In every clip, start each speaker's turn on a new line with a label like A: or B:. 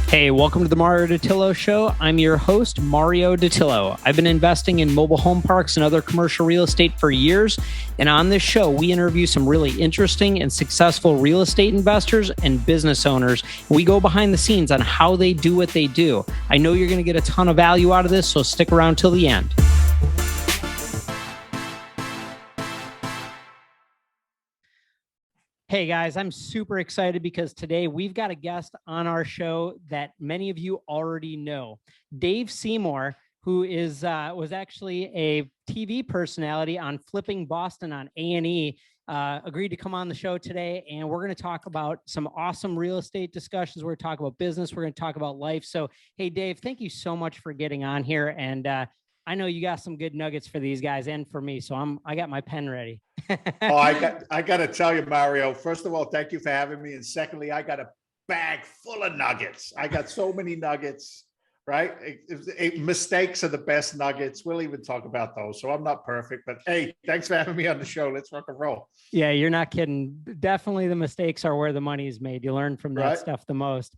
A: Hey, welcome to the Mario Dattilo Show. I'm your host, Mario Dattilo. I've been investing in mobile home parks and other commercial real estate for years. And on this show, we interview some really interesting and successful real estate investors and business owners. We go behind the scenes on how they do what they do. I know you're going to get a ton of value out of this, so stick around till the end. Hey guys, I'm super excited because today we've got a guest on our show that many of you already know. Dave Seymour, who was actually a TV personality on Flipping Boston on A&E, agreed to come on the show today, and we're going to talk about some awesome real estate discussions. We're going to talk about business. We're going to talk about life. So, hey, Dave, thank you so much for getting on here, and I know you got some good nuggets for these guys and for me, so I got my pen ready.
B: Oh, I got to tell you, Mario, first of all, thank you for having me. And secondly, I got a bag full of nuggets. I got so many nuggets, right? Mistakes are the best nuggets. We'll even talk about those. So I'm not perfect, but hey, thanks for having me on the show. Let's rock and roll.
A: Yeah, you're not kidding. Definitely the mistakes are where the money is made. You learn from that stuff the most.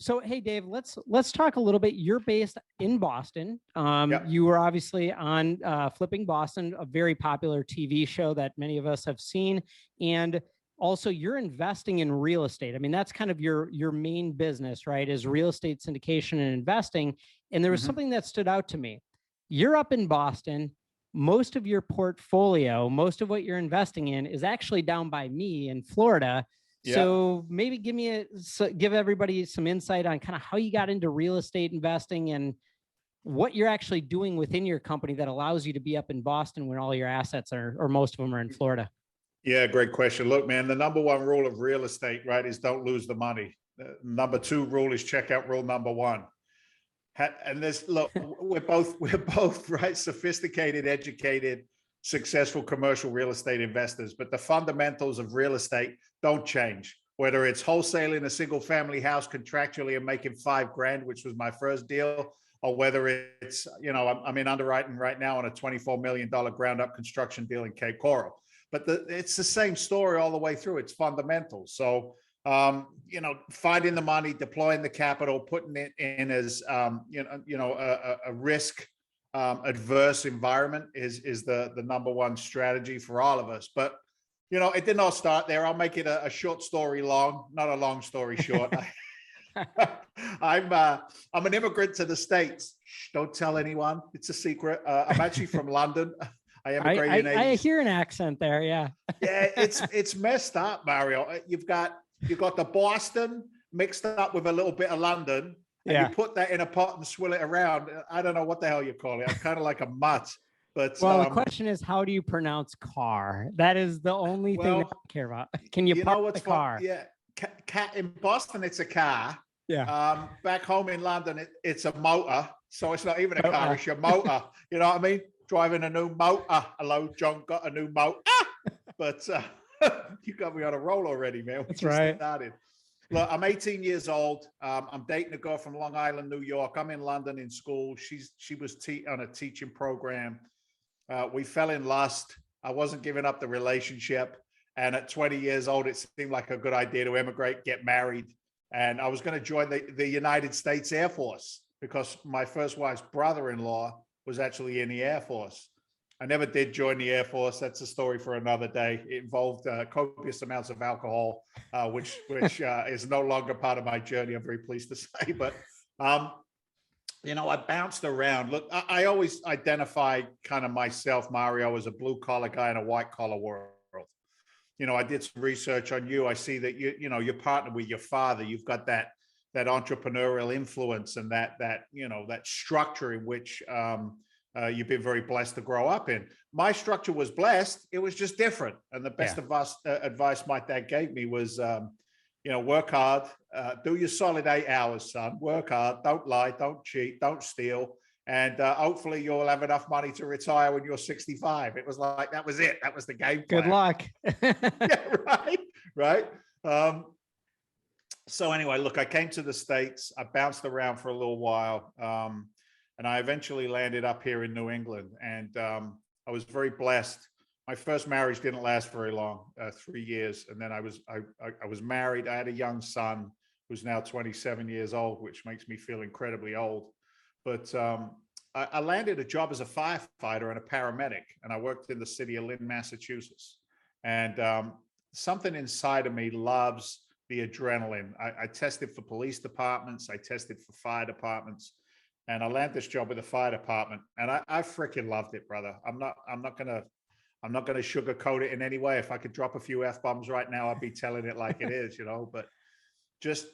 A: So, hey, Dave, let's talk a little bit. You're based in Boston.
B: Yep.
A: You were obviously on Flipping Boston, a very popular TV show that many of us have seen. And also you're investing in real estate. I mean, that's kind of your main business, right? Is real estate syndication and investing. And there was something that stood out to me. You're up in Boston. Most of your portfolio, most of what you're investing in is actually down by me in Florida. Yeah. So maybe give everybody some insight on kind of how you got into real estate investing and what you're actually doing within your company that allows you to be up in Boston when all your assets are, or most of them are in Florida.
B: Yeah, great question. Look, man, the number one rule of real estate, right, is don't lose the money. Number two rule is check out rule number one. And this, look, we're both right, sophisticated, educated, successful commercial real estate investors, but the fundamentals of real estate don't change. Whether it's wholesaling a single family house contractually and making $5,000, which was my first deal, or whether it's, I'm in underwriting right now on a $24 million ground up construction deal in Cape Coral. But it's the same story all the way through. It's fundamentals. So, finding the money, deploying the capital, putting it in as, a risk adverse environment is the number one strategy for all of us. But, it did not start there. I'll make it a short story long, not a long story short. I'm an immigrant to the States. Shh, don't tell anyone. It's a secret. I'm actually from London. I immigrated in
A: I hear an accent there. Yeah.
B: Yeah, it's messed up, Mario. You've got the Boston mixed up with a little bit of London, and you put that in a pot and swill it around. I don't know what the hell you call it. I'm kind of like a mutt. But
A: the question is, how do you pronounce car? That is the only thing that I care about. Can you park the car?
B: Yeah, in Boston it's a car.
A: Yeah.
B: Back home in London it's a motor. So it's not even a car. It's your motor. You know what I mean? Driving a new motor. Hello, John got a new motor. But you got me on a roll already, man.
A: That's right.
B: Started. Look, I'm 18 years old. I'm dating a girl from Long Island, New York. I'm in London in school. She was on a teaching program. We fell in lust. I wasn't giving up the relationship. And at 20 years old, it seemed like a good idea to immigrate, get married. And I was going to join the United States Air Force because my first wife's brother-in-law was actually in the Air Force. I never did join the Air Force. That's a story for another day. It involved copious amounts of alcohol, which is no longer part of my journey, I'm very pleased to say. But, I bounced around. Look, I always identify kind of myself, Mario, as a blue-collar guy in a white-collar world. I did some research on you. I see that you're partnered with your father. You've got that entrepreneurial influence and that structure in which you've been very blessed to grow up in. My structure was blessed. It was just different. And the best advice my dad gave me was, work hard, do your solid 8 hours, son. Work hard, don't lie, don't cheat, don't steal. And hopefully you'll have enough money to retire when you're 65. It was like, that was it. That was the game plan.
A: Good luck.
B: Yeah, right. So anyway, look, I came to the States. I bounced around for a little while. And I eventually landed up here in New England. And I was very blessed. My first marriage didn't last very long, 3 years. And then I was married. I had a young son. who's now 27 years old, which makes me feel incredibly old. But I landed a job as a firefighter and a paramedic, and I worked in the city of Lynn, Massachusetts. And something inside of me loves the adrenaline. I tested for police departments, I tested for fire departments, and I landed this job with the fire department, and I freaking loved it, brother. I'm not gonna sugarcoat it in any way. If I could drop a few F-bombs right now, I'd be telling it like it is, you know. But just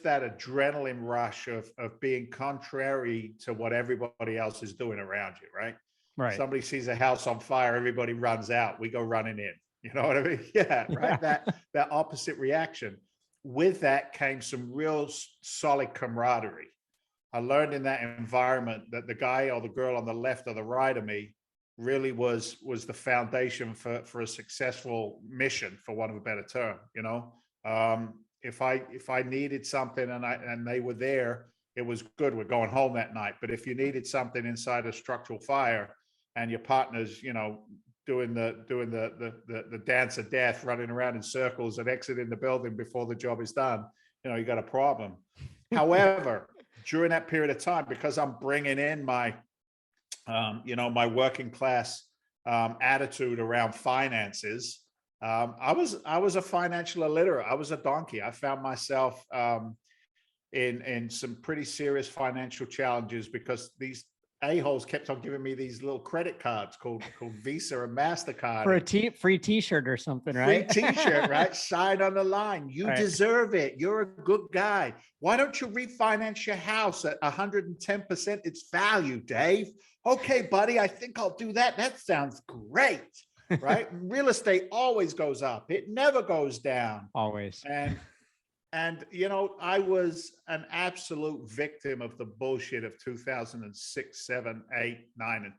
B: that adrenaline rush of being contrary to what everybody else is doing around you, right?
A: Right.
B: Somebody sees a house on fire, everybody runs out. We go running in. You know what I mean? Yeah, right.
A: Yeah.
B: That opposite reaction. With that came some real solid camaraderie. I learned in that environment that the guy or the girl on the left or the right of me really was the foundation for a successful mission, for want of a better term. You know, if I needed something and they were there, it was good. We're going home that night. But if you needed something inside a structural fire and your partner's, you know, doing the dance of death, running around in circles and exiting the building before the job is done, you know, you got a problem. However, during that period of time, because I'm bringing in my, you know, my working class attitude around finances, I was a financial illiterate. I was a donkey. I found myself in some pretty serious financial challenges because these a-holes kept on giving me these little credit cards called Visa and MasterCard.
A: For a free t-shirt or something, right?
B: Free t-shirt, right? Sign on the line. You deserve it. You're a good guy. Why don't you refinance your house at 110% its value, Dave? Okay, buddy, I think I'll do that. That sounds great, right? Real estate always goes up. It never goes down.
A: Always.
B: And, you know, I was an absolute victim of the bullshit of 2006, 7, 8, 9, and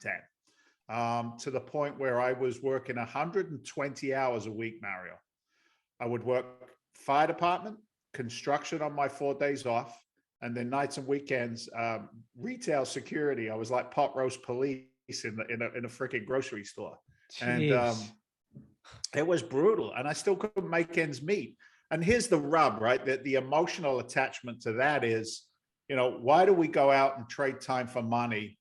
B: 10, to the point where I was working 120 hours a week, Mario. I would work fire department, construction on my 4 days off, and then nights and weekends, retail security. I was like pot roast police in a freaking grocery store. Jeez. And it was brutal, and I still couldn't make ends meet. And here's the rub, right? That the emotional attachment to that is, you know, why do we go out and trade time for money?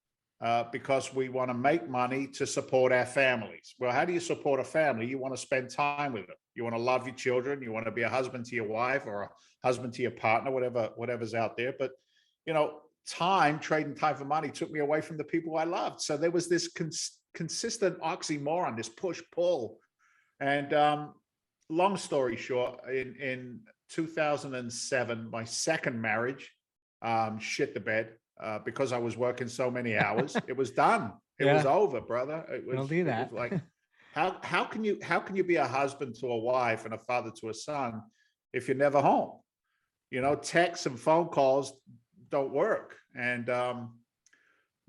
B: Because we want to make money to support our families. Well, how do you support a family? You want to spend time with them. You want to love your children. You want to be a husband to your wife or a husband to your partner, whatever's out there. But, you know, trading time for money took me away from the people I loved. So there was this consistent oxymoron, this push-pull. And long story short, in 2007, my second marriage shit the bed because I was working so many hours. It was done. It was over, brother.
A: We'll do that.
B: It was like, how can you be a husband to a wife and a father to a son if you're never home? You know, texts and phone calls don't work. And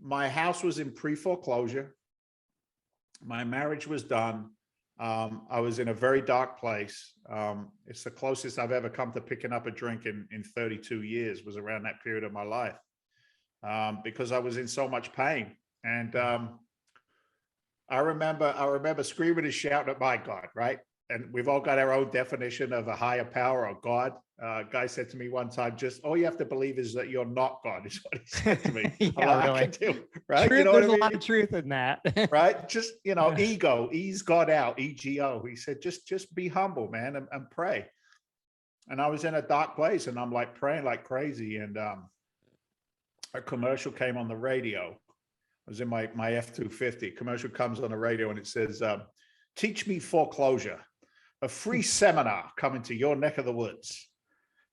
B: my house was in pre-foreclosure. My marriage was done. I was in a very dark place. It's the closest I've ever come to picking up a drink in 32 years was around that period of my life, because I was in so much pain. And I remember screaming and shouting at my God, right? And we've all got our own definition of a higher power or God. A guy said to me one time, just all you have to believe is that you're not God, is what he said to me.
A: Yeah, really.
B: Right?
A: Truth,
B: you know
A: there's
B: what I mean?
A: a lot of truth in that.
B: Right? Just, you know, ego, ease God out, EGO. He said, just be humble, man, and pray. And I was in a dark place and I'm like praying like crazy. And a commercial came on the radio. I was in my F-250. Commercial comes on the radio and it says, teach me foreclosure, a free seminar coming to your neck of the woods.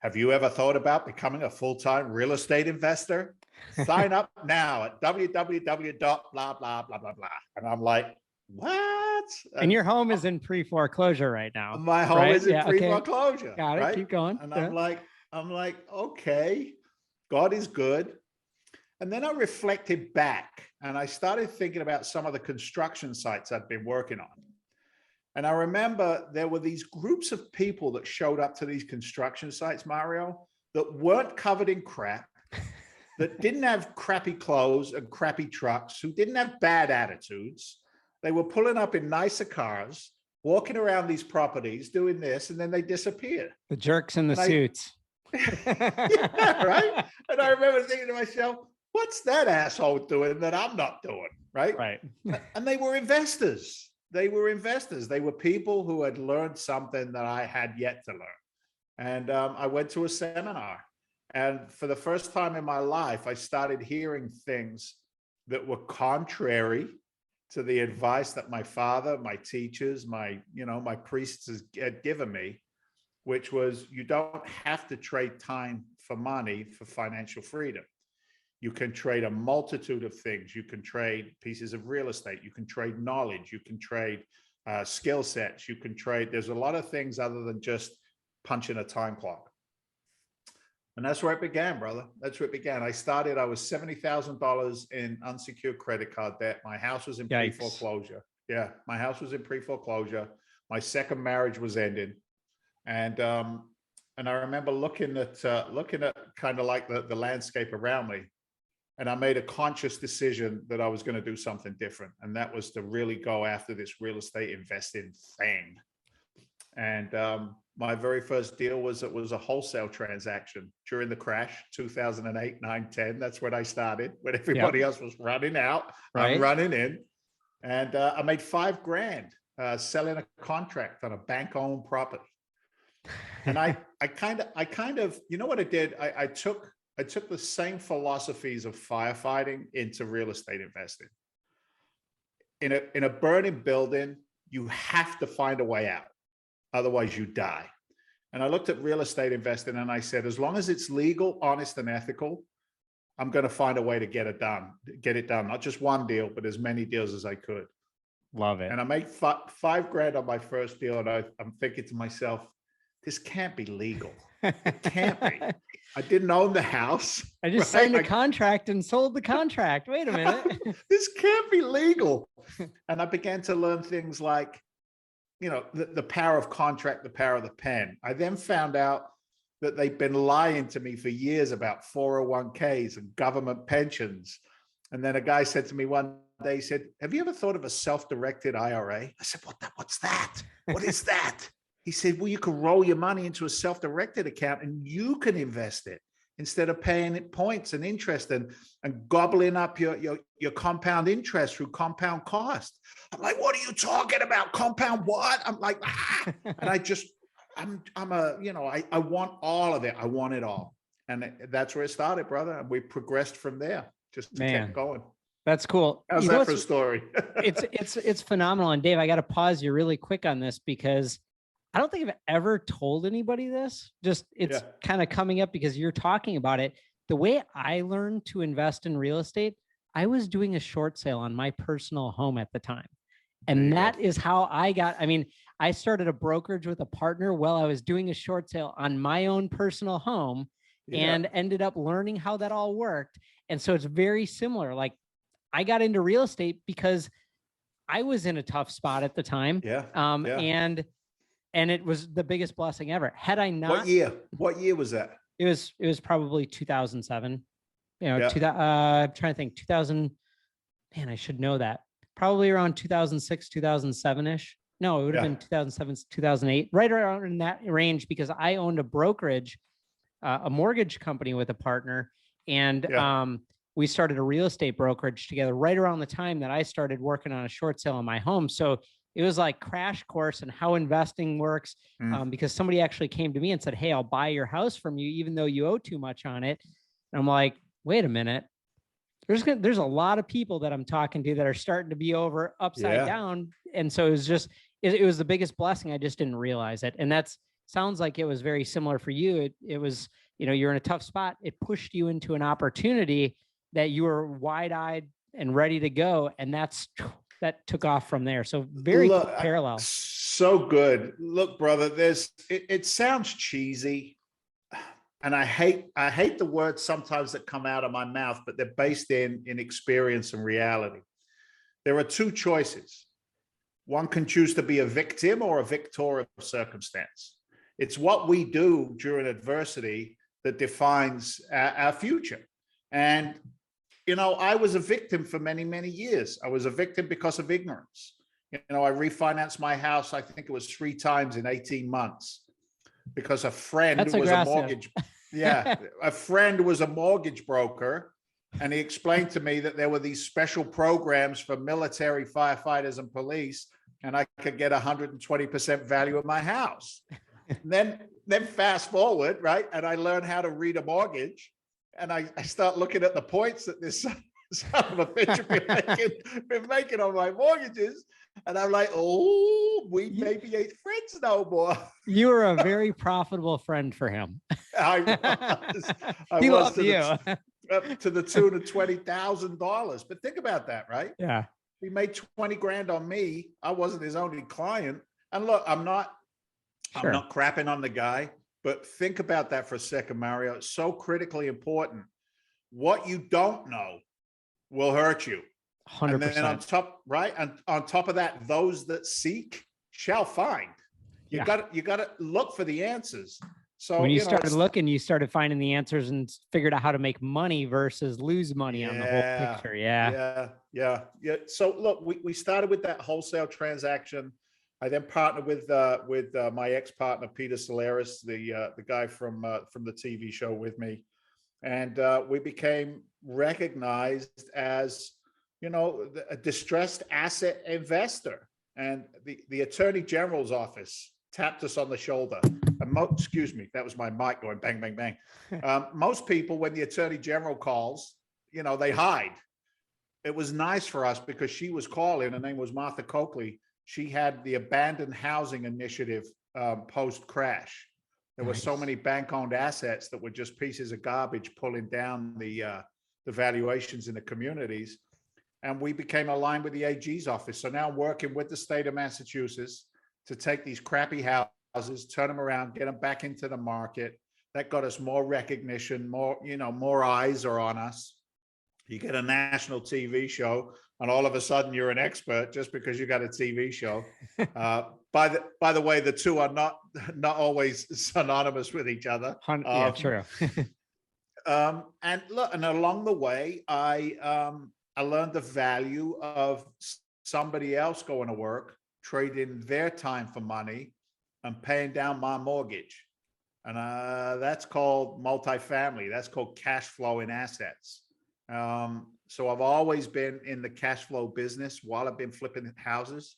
B: Have you ever thought about becoming a full-time real estate investor? Sign up now at www. blah, blah, blah, blah, blah. And I'm like, what?
A: And your home is in pre-foreclosure right now.
B: My home is in pre-foreclosure.
A: Okay. Got it.
B: Right?
A: Keep going.
B: And I'm like, okay, God is good. And then I reflected back and I started thinking about some of the construction sites I'd been working on. And I remember there were these groups of people that showed up to these construction sites, Mario, that weren't covered in crap, that didn't have crappy clothes and crappy trucks, who didn't have bad attitudes. They were pulling up in nicer cars, walking around these properties, doing this, and then they disappeared.
A: The jerks in the suits.
B: Yeah, right. And I remember thinking to myself, what's that asshole doing that I'm not doing? Right.
A: Right.
B: And they were investors. They were investors. They were people who had learned something that I had yet to learn. And I went to a seminar. And for the first time in my life, I started hearing things that were contrary to the advice that my father, my teachers, my priests had given me, which was you don't have to trade time for money for financial freedom. You can trade a multitude of things. You can trade pieces of real estate. You can trade knowledge. You can trade skill sets. You can trade. There's a lot of things other than just punching a time clock. And that's where it began, brother. That's where it began. I was $70,000 in unsecured credit card debt. My house was in pre-foreclosure. Yeah, my house was in pre-foreclosure. My second marriage was ending. And I remember looking at kind of like the landscape around me. And I made a conscious decision that I was going to do something different. And that was to really go after this real estate investing thing. And my very first deal was a wholesale transaction during the crash, 2008, 9, 10. That's when I started, when everybody else was running out. Right. I'm running in. And I made $5,000 selling a contract on a bank-owned property. And I kind of, you know what I did? I took the same philosophies of firefighting into real estate investing. In a burning building, you have to find a way out. Otherwise you die. And I looked at real estate investing and I said, as long as it's legal, honest, and ethical, I'm going to find a way to get it done. Not just one deal, but as many deals as I could.
A: Love it.
B: And I made $5,000 on my first deal. And I'm thinking to myself, this can't be legal. It can't be. I didn't own the house.
A: I just signed a contract and sold the contract. Wait a minute.
B: This can't be legal. And I began to learn things like, the power of contract, the power of the pen. I then found out that they've been lying to me for years about 401ks and government pensions. And then a guy said to me one day, he said, have you ever thought of a self-directed IRA? I said, what's that? What is that? He said, well, you can roll your money into a self-directed account and you can invest it instead of paying it points and interest and gobbling up your compound interest through compound cost. I'm like, what are you talking about? Compound what? I'm like, ah. And I want all of it. I want it all. And that's where it started, brother. And we progressed from there. Just kept going.
A: That's cool.
B: How's that for a story?
A: it's phenomenal. And Dave, I got to pause you really quick on this because I don't think I've ever told anybody this. It's kind of coming up because you're talking about it. The way I learned to invest in real estate, I was doing a short sale on my personal home at the time. And that is how I started a brokerage with a partner while I was doing a short sale on my own personal home and ended up learning how that all worked. And so it's very similar. Like I got into real estate because I was in a tough spot at the time. And it was the biggest blessing ever. Had I not,
B: what year was that?
A: It was probably 2007. I'm trying to think 2000. Man, I should know that. Probably around 2006, 2007-ish. No, it would have been 2007, 2008, right around in that range, because I owned a brokerage, a mortgage company with a partner. And we started a real estate brokerage together right around the time that I started working on a short sale on my home. So it was like crash course in how investing works, because somebody actually came to me and said, hey, I'll buy your house from you, even though you owe too much on it. And I'm like, wait a minute. There's a lot of people that I'm talking to that are starting to be upside down. And so it was the biggest blessing. I just didn't realize it. And sounds like it was very similar for you. It was, you're in a tough spot. It pushed you into an opportunity that you were wide-eyed and ready to go. And that took off from there. So very parallel.
B: So good. Look, brother, it sounds cheesy. And I hate the words sometimes that come out of my mouth, but they're based in experience and reality. There are two choices. One can choose to be a victim or a victor of circumstance. It's what we do during adversity that defines our future. And, I was a victim for many, many years. I was a victim because of ignorance. I refinanced my house, I think it was 3 times in 18 months because a friend was a mortgage. Yeah, a friend was a mortgage broker, and he explained to me that there were these special programs for military, firefighters, and police, and I could get 120% value of my house. Then fast forward, right? And I learned how to read a mortgage, and I start looking at the points that this son of a bitch have been making on my mortgages. And I'm like, oh, we maybe ain't friends no more.
A: You were a very profitable friend for him.
B: I
A: He
B: was
A: loved you.
B: up to the tune of $20,000. But think about that, right?
A: Yeah.
B: He made 20 grand on me. I wasn't his only client. And look, I'm not crapping on the guy, but think about that for a second, Mario. It's so critically important. What you don't know will hurt you.
A: 100%.
B: And then on top, right? And on top of that, those that seek shall find. You got to look for the answers. So
A: when you started looking, you started finding the answers and figured out how to make money versus lose money on the whole picture.
B: Yeah. So look, we started with that wholesale transaction. I then partnered with my ex-partner, Peter Solaris, the guy from the TV show with me. And we became recognized as, a distressed asset investor. And the Attorney General's office tapped us on the shoulder. And excuse me, that was my mic going bang, bang, bang. Most people, when the Attorney General calls, they hide. It was nice for us because she was calling. Her name was Martha Coakley. She had the abandoned housing initiative post-crash. There were so many bank-owned assets that were just pieces of garbage pulling down the valuations in the communities. And we became aligned with the AG's office. So now I'm working with the state of Massachusetts to take these crappy houses, turn them around, get them back into the market. That got us more recognition, more eyes are on us. You get a national TV show, and all of a sudden you're an expert just because you got a TV show. By the way, the two are not always synonymous with each other.
A: Yeah, true.
B: And look, and along the way, I learned the value of somebody else going to work, trading their time for money, and paying down my mortgage. And that's called multifamily. That's called cash flow in assets. So I've always been in the cash flow business while I've been flipping houses.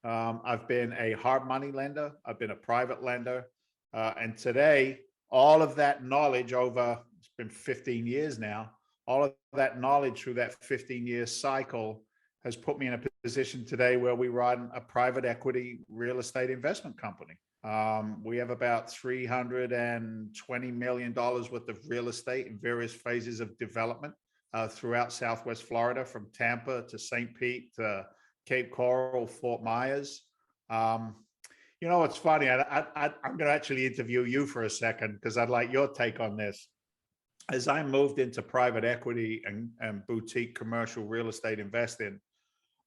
B: I've been a hard money lender. I've been a private lender. And today, all of that knowledge it's been 15 years now, all of that knowledge through that 15-year cycle has put me in a position today where we run a private equity real estate investment company. We have about $320 million worth of real estate in various phases of development throughout Southwest Florida, from Tampa to St. Pete to Cape Coral, Fort Myers. It's funny. I'm going to actually interview you for a second because I'd like your take on this. As I moved into private equity and boutique commercial real estate investing,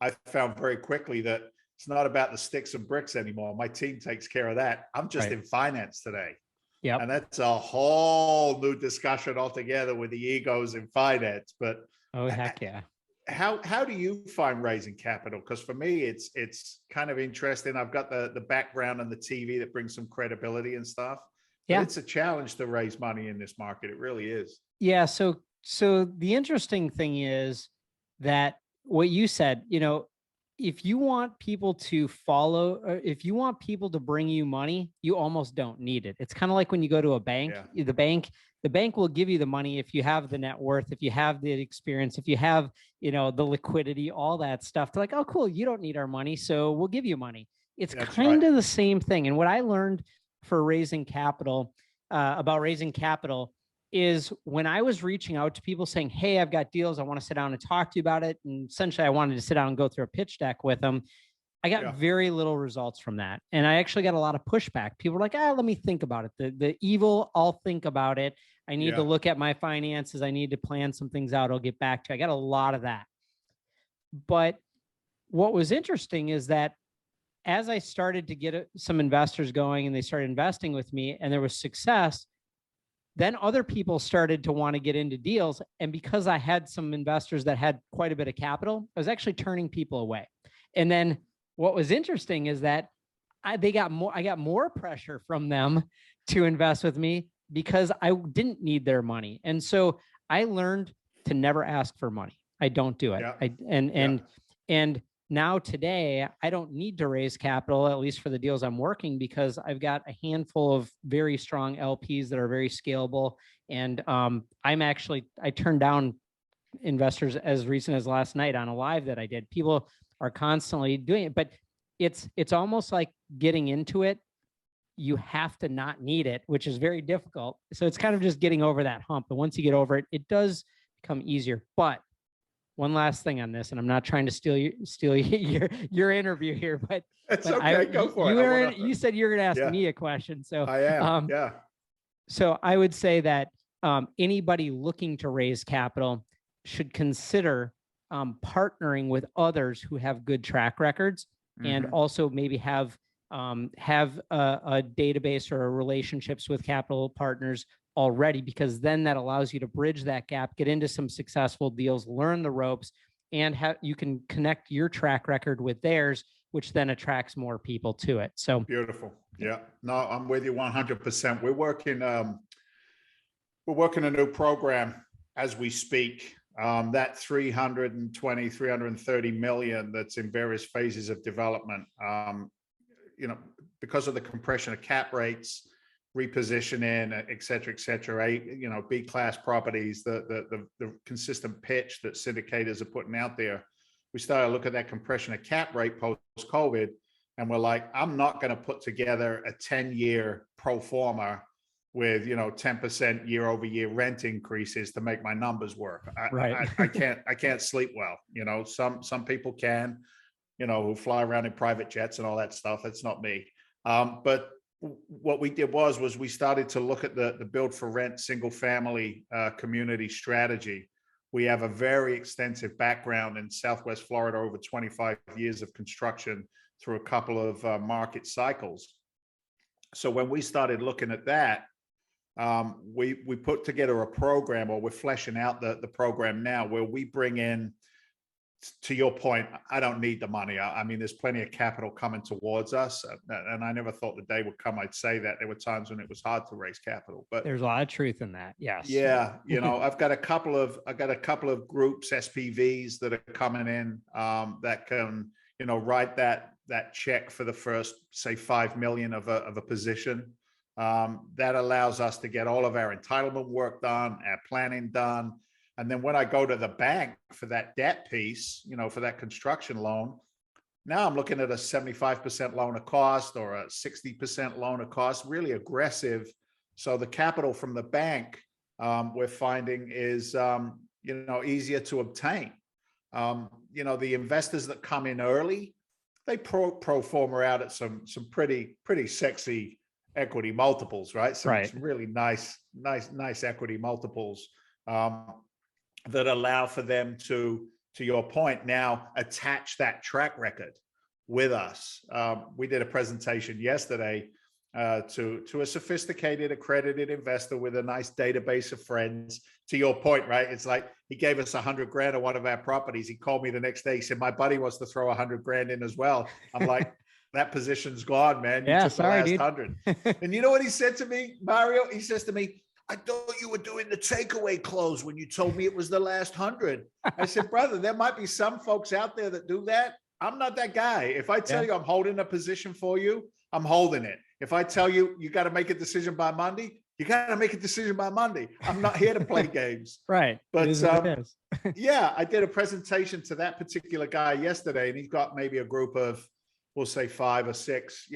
B: I found very quickly that it's not about the sticks and bricks anymore. My team takes care of that. I'm just in finance today.
A: Yeah.
B: And that's a whole new discussion altogether with the egos in finance. But
A: oh, heck yeah.
B: How do you find raising capital? Because for me, it's kind of interesting. I've got the background on the TV that brings some credibility and stuff. Yeah. But it's a challenge to raise money in this market. It really is.
A: Yeah. So the interesting thing is that what you said, if you want people to follow, or if you want people to bring you money, you almost don't need it. It's kind of like when you go to a bank, the bank will give you the money if you have the net worth, if you have the experience, if you have, the liquidity, all that stuff. They're like, oh, cool, you don't need our money, so we'll give you money. It's kind of the same thing. And what I learned for raising capital, about raising capital, is when I was reaching out to people saying, hey, I've got deals, I want to sit down and talk to you about it. And essentially I wanted to sit down and go through a pitch deck with them. I got very little results from that. And I actually got a lot of pushback. People were like, let me think about it. The evil, I'll think about it. I need to look at my finances. I need to plan some things out. I'll get back to you. I got a lot of that. But what was interesting is that as I started to get some investors going and they started investing with me and there was success, then other people started to want to get into deals. And because I had some investors that had quite a bit of capital, I was actually turning people away. And then what was interesting is that I got more pressure from them to invest with me because I didn't need their money. And so I learned to never ask for money. I don't do it.
B: Yeah.
A: And now today, I don't need to raise capital, at least for the deals I'm working, because I've got a handful of very strong LPs that are very scalable. And I turned down investors as recent as last night on a live that I did. People are constantly doing it, but it's almost like getting into it. You have to not need it, which is very difficult. So it's kind of just getting over that hump. And once you get over it, it does become easier. But one last thing on this, and I'm not trying to steal your interview here, but
B: It's okay. Go for it.
A: You said you were going to ask
B: Yeah.
A: me a question, so
B: I am. Yeah.
A: So I would say that anybody looking to raise capital should consider partnering with others who have good track records, and also maybe have a database or relationships with capital partners already, because then that allows you to bridge that gap, get into some successful deals, learn the ropes, and you can connect your track record with theirs, which then attracts more people to it. So
B: beautiful. Yeah, no, I'm with you 100%. We're working a new program as we speak. That 330 million that's in various phases of development. Because of the compression of cap rates, repositioning, et cetera, B-class properties, the consistent pitch that syndicators are putting out there. We started to look at that compression of cap rate post-COVID, and we're like, I'm not going to put together a 10-year pro forma with 10% year-over-year rent increases to make my numbers work. I can't sleep well. Some people can, who fly around in private jets and all that stuff. That's not me. But what we did was we started to look at the build for rent single family community strategy. We have a very extensive background in Southwest Florida, over 25 years of construction through a couple of market cycles. So when we started looking at that, we put together a program, or we're fleshing out the program now, where we bring in, to your point, I don't need the money. I mean, there's plenty of capital coming towards us, and I never thought the day would come I'd say that. There were times when it was hard to raise capital, but
A: there's a lot of truth in that. Yes.
B: Yeah, I've got a couple of groups, SPVs, that are coming in that can write that check for the first, say, 5 million of a position. That allows us to get all of our entitlement work done, our planning done. And then when I go to the bank for that debt piece, for that construction loan, now I'm looking at a 75% loan of cost or a 60% loan of cost, really aggressive. So the capital from the bank, we're finding, is, easier to obtain. The investors that come in early, they pro forma out at some pretty sexy equity multiples, right? Some really nice equity multiples. That allow for them to your point, now attach that track record with us. We did a presentation yesterday to a sophisticated, accredited investor with a nice database of friends. To your point, right? It's like he gave us $100 grand on one of our properties. He called me the next day. He said, my buddy wants to throw $100 grand in as well. I'm like, that position's gone, man. You took the last 100. And you know what he said to me, Mario? He says to me, I thought you were doing the takeaway close when you told me it was the last 100. I said, brother, there might be some folks out there that do that. I'm not that guy. If I tell you I'm holding a position for you, I'm holding it. If I tell you you got to make a decision by Monday, you got to make a decision by Monday. I'm not here to play games.
A: Right.
B: But yeah, I did a presentation to that particular guy yesterday, and he's got maybe a group of, we'll say 5 or 6,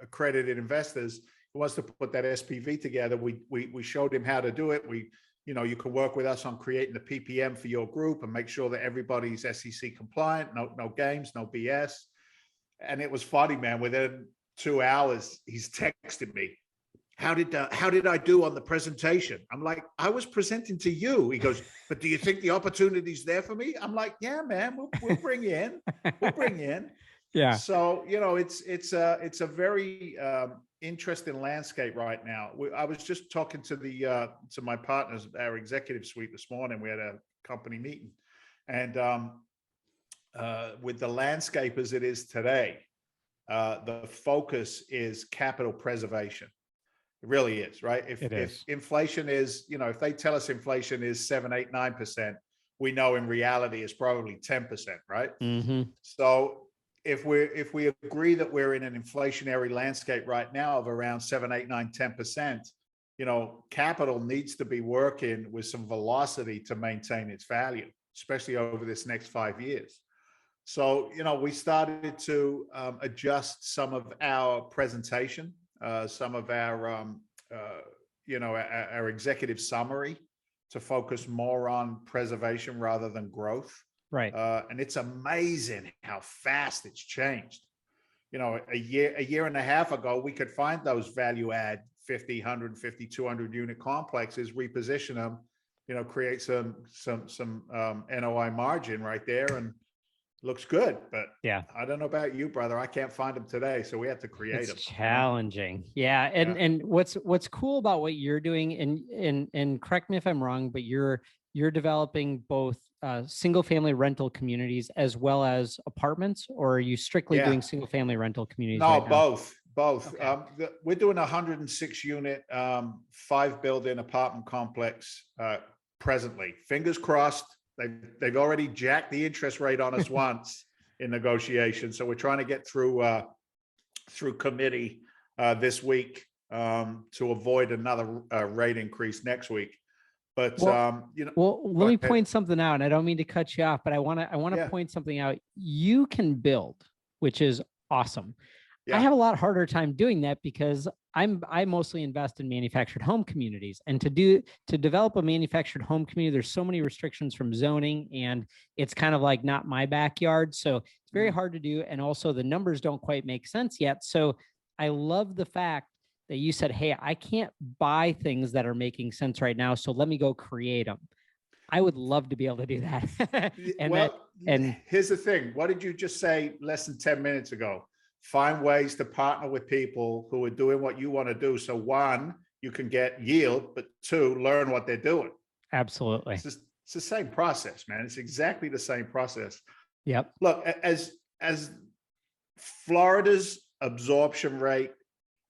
B: accredited investors. Wants to put that SPV together. We showed him how to do it. You can work with us on creating the PPM for your group and make sure that everybody's SEC compliant. No games, no BS. And it was funny, man. Within 2 hours, he's texted me, how did I do on the presentation? I'm like, I was presenting to you. He goes, but do you think the opportunity's there for me? I'm like, yeah, man, we'll bring you in. We'll bring you in.
A: Yeah.
B: So, it's a very interesting landscape right now. I was just talking to my partners, our executive suite this morning. We had a company meeting, and with the landscape as it is today, the focus is capital preservation. It really is, right?
A: It
B: If
A: is.
B: inflation is, if they tell us inflation is 7, 8, 9%, we know in reality it's probably 10%, right?
A: Mm-hmm.
B: So if we agree that we're in an inflationary landscape right now of around 7, 8, 9, 10%, capital needs to be working with some velocity to maintain its value, especially over this next 5 years. So, we started to adjust some of our presentation, some of our, our executive summary to focus more on preservation rather than growth.
A: Right.
B: And it's amazing how fast it's changed. A year and a half ago, we could find those value add 50, 150, 200 unit complexes, reposition them, create some NOI margin right there, and looks good. But
A: Yeah.
B: I don't know about you, brother. I can't find them today, so we have to create them.
A: It's challenging. Yeah. And what's cool about what you're doing, and correct me if I'm wrong, but you're developing both single family rental communities as well as apartments, or are you strictly doing single family rental communities?
B: No,
A: right now?
B: both.
A: Okay.
B: We're doing a 106 unit, 5 building apartment complex presently. Fingers crossed. They've already jacked the interest rate on us once in negotiation, so we're trying to get through committee this week to avoid another rate increase next week. But
A: well, let me point something out, and I don't mean to cut you off, but I want to point something out. You can build, which is awesome. I have a lot harder time doing that because I mostly invest in manufactured home communities, and to develop a manufactured home community, there's so many restrictions from zoning, and it's kind of like not my backyard. So it's very hard to do. And also the numbers don't quite make sense yet. So I love the fact that you said, hey, I can't buy things that are making sense right now, so let me go create them. I would love to be able to do that. and
B: here's the thing. What did you just say less than 10 minutes ago? Find ways to partner with people who are doing what you want to do. So one, you can get yield, but two, learn what they're doing.
A: Absolutely.
B: It's the same process, man. It's exactly the same process.
A: Yep.
B: Look, as Florida's absorption rate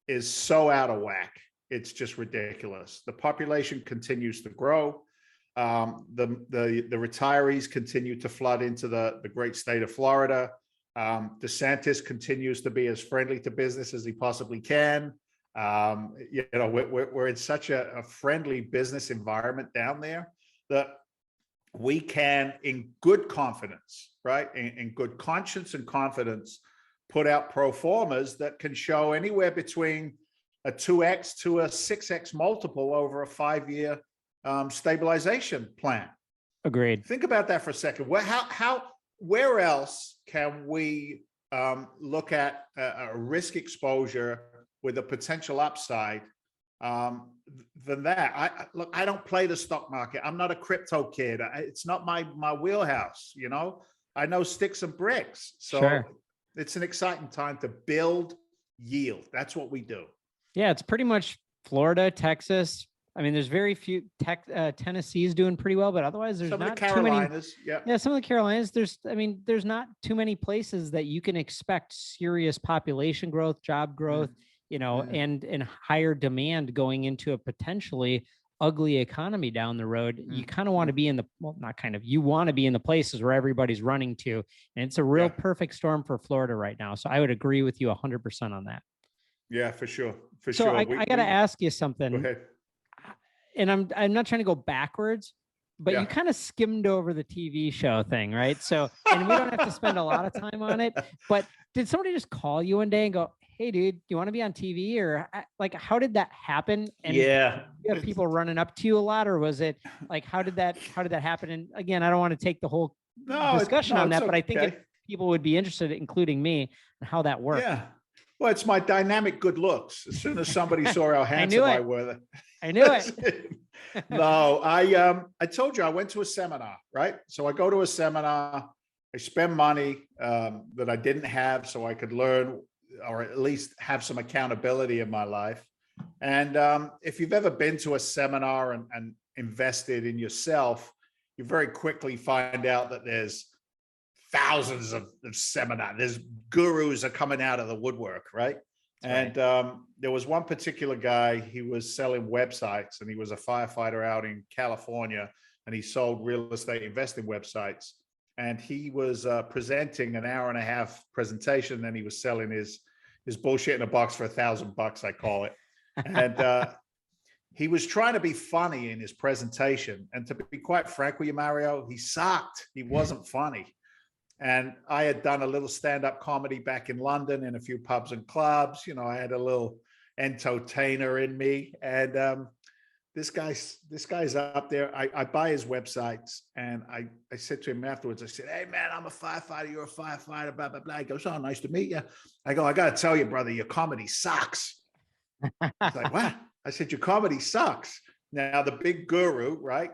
B: is so out of whack, it's just ridiculous. The population continues to grow. The retirees continue to flood into the great state of Florida. DeSantis continues to be as friendly to business as he possibly can. We're in such a friendly business environment down there that we can, in good confidence, right, in good conscience and confidence, put out pro formas that can show anywhere between a 2x to a 6x multiple over a 5-year stabilization plan.
A: Agreed.
B: Think about that for a second. Where else can we look at a risk exposure with a potential upside than that? I don't play the stock market. I'm not a crypto kid. It's not my wheelhouse. I know sticks and bricks. So it's an exciting time to build yield. That's what we do.
A: Yeah, it's pretty much Florida, Texas. I mean, there's very few. Tennessee's doing pretty well, but otherwise there's not too many. Yeah, some of the Carolinas. There's not too many places that you can expect serious population growth, job growth, and higher demand going into a potentially ugly economy down the road. You kind of want to be you want to be in the places where everybody's running to, and it's a real perfect storm for Florida right now. So I would agree with you 100% on that.
B: Yeah, for sure.
A: So I got to ask you something.
B: Go ahead.
A: And I'm not trying to go backwards, but you kind of skimmed over the TV show thing, right? So, and we don't have to spend a lot of time on it, but did somebody just call you one day and go, hey dude, do you want to be on TV? Or like, how did that happen? And you have people running up to you a lot, or was it like, how did that happen? And again, I don't want to take the whole discussion on that, but I think people would be interested, including me, in how that worked.
B: Yeah. Well, it's my dynamic good looks. As soon as somebody saw how handsome I were.
A: I knew it.
B: No, I told you I went to a seminar, right? So I go to a seminar, I spend money that I didn't have so I could learn, or at least have some accountability in my life. And if you've ever been to a seminar and invested in yourself, you very quickly find out that there's thousands of seminars. There's gurus are coming out of the woodwork, right? And there was one particular guy, he was selling websites, and he was a firefighter out in California, and he sold real estate investing websites. And he was presenting an hour-and-a-half presentation, and he was selling his bullshit in a box for $1,000, I call it. And he was trying to be funny in his presentation. And to be quite frank with you, Mario, he sucked. He wasn't funny. And I had done a little stand-up comedy back in London in a few pubs and clubs. You know, I had a little entertainer in me. And this guy's up there. I buy his websites, and I said to him afterwards, I said, "Hey man, I'm a firefighter. You're a firefighter, blah, blah, blah." He goes, "Oh, nice to meet you." I go, "I got to tell you, brother, your comedy sucks." He's like, "What?" I said, "Your comedy sucks." Now the big guru, right?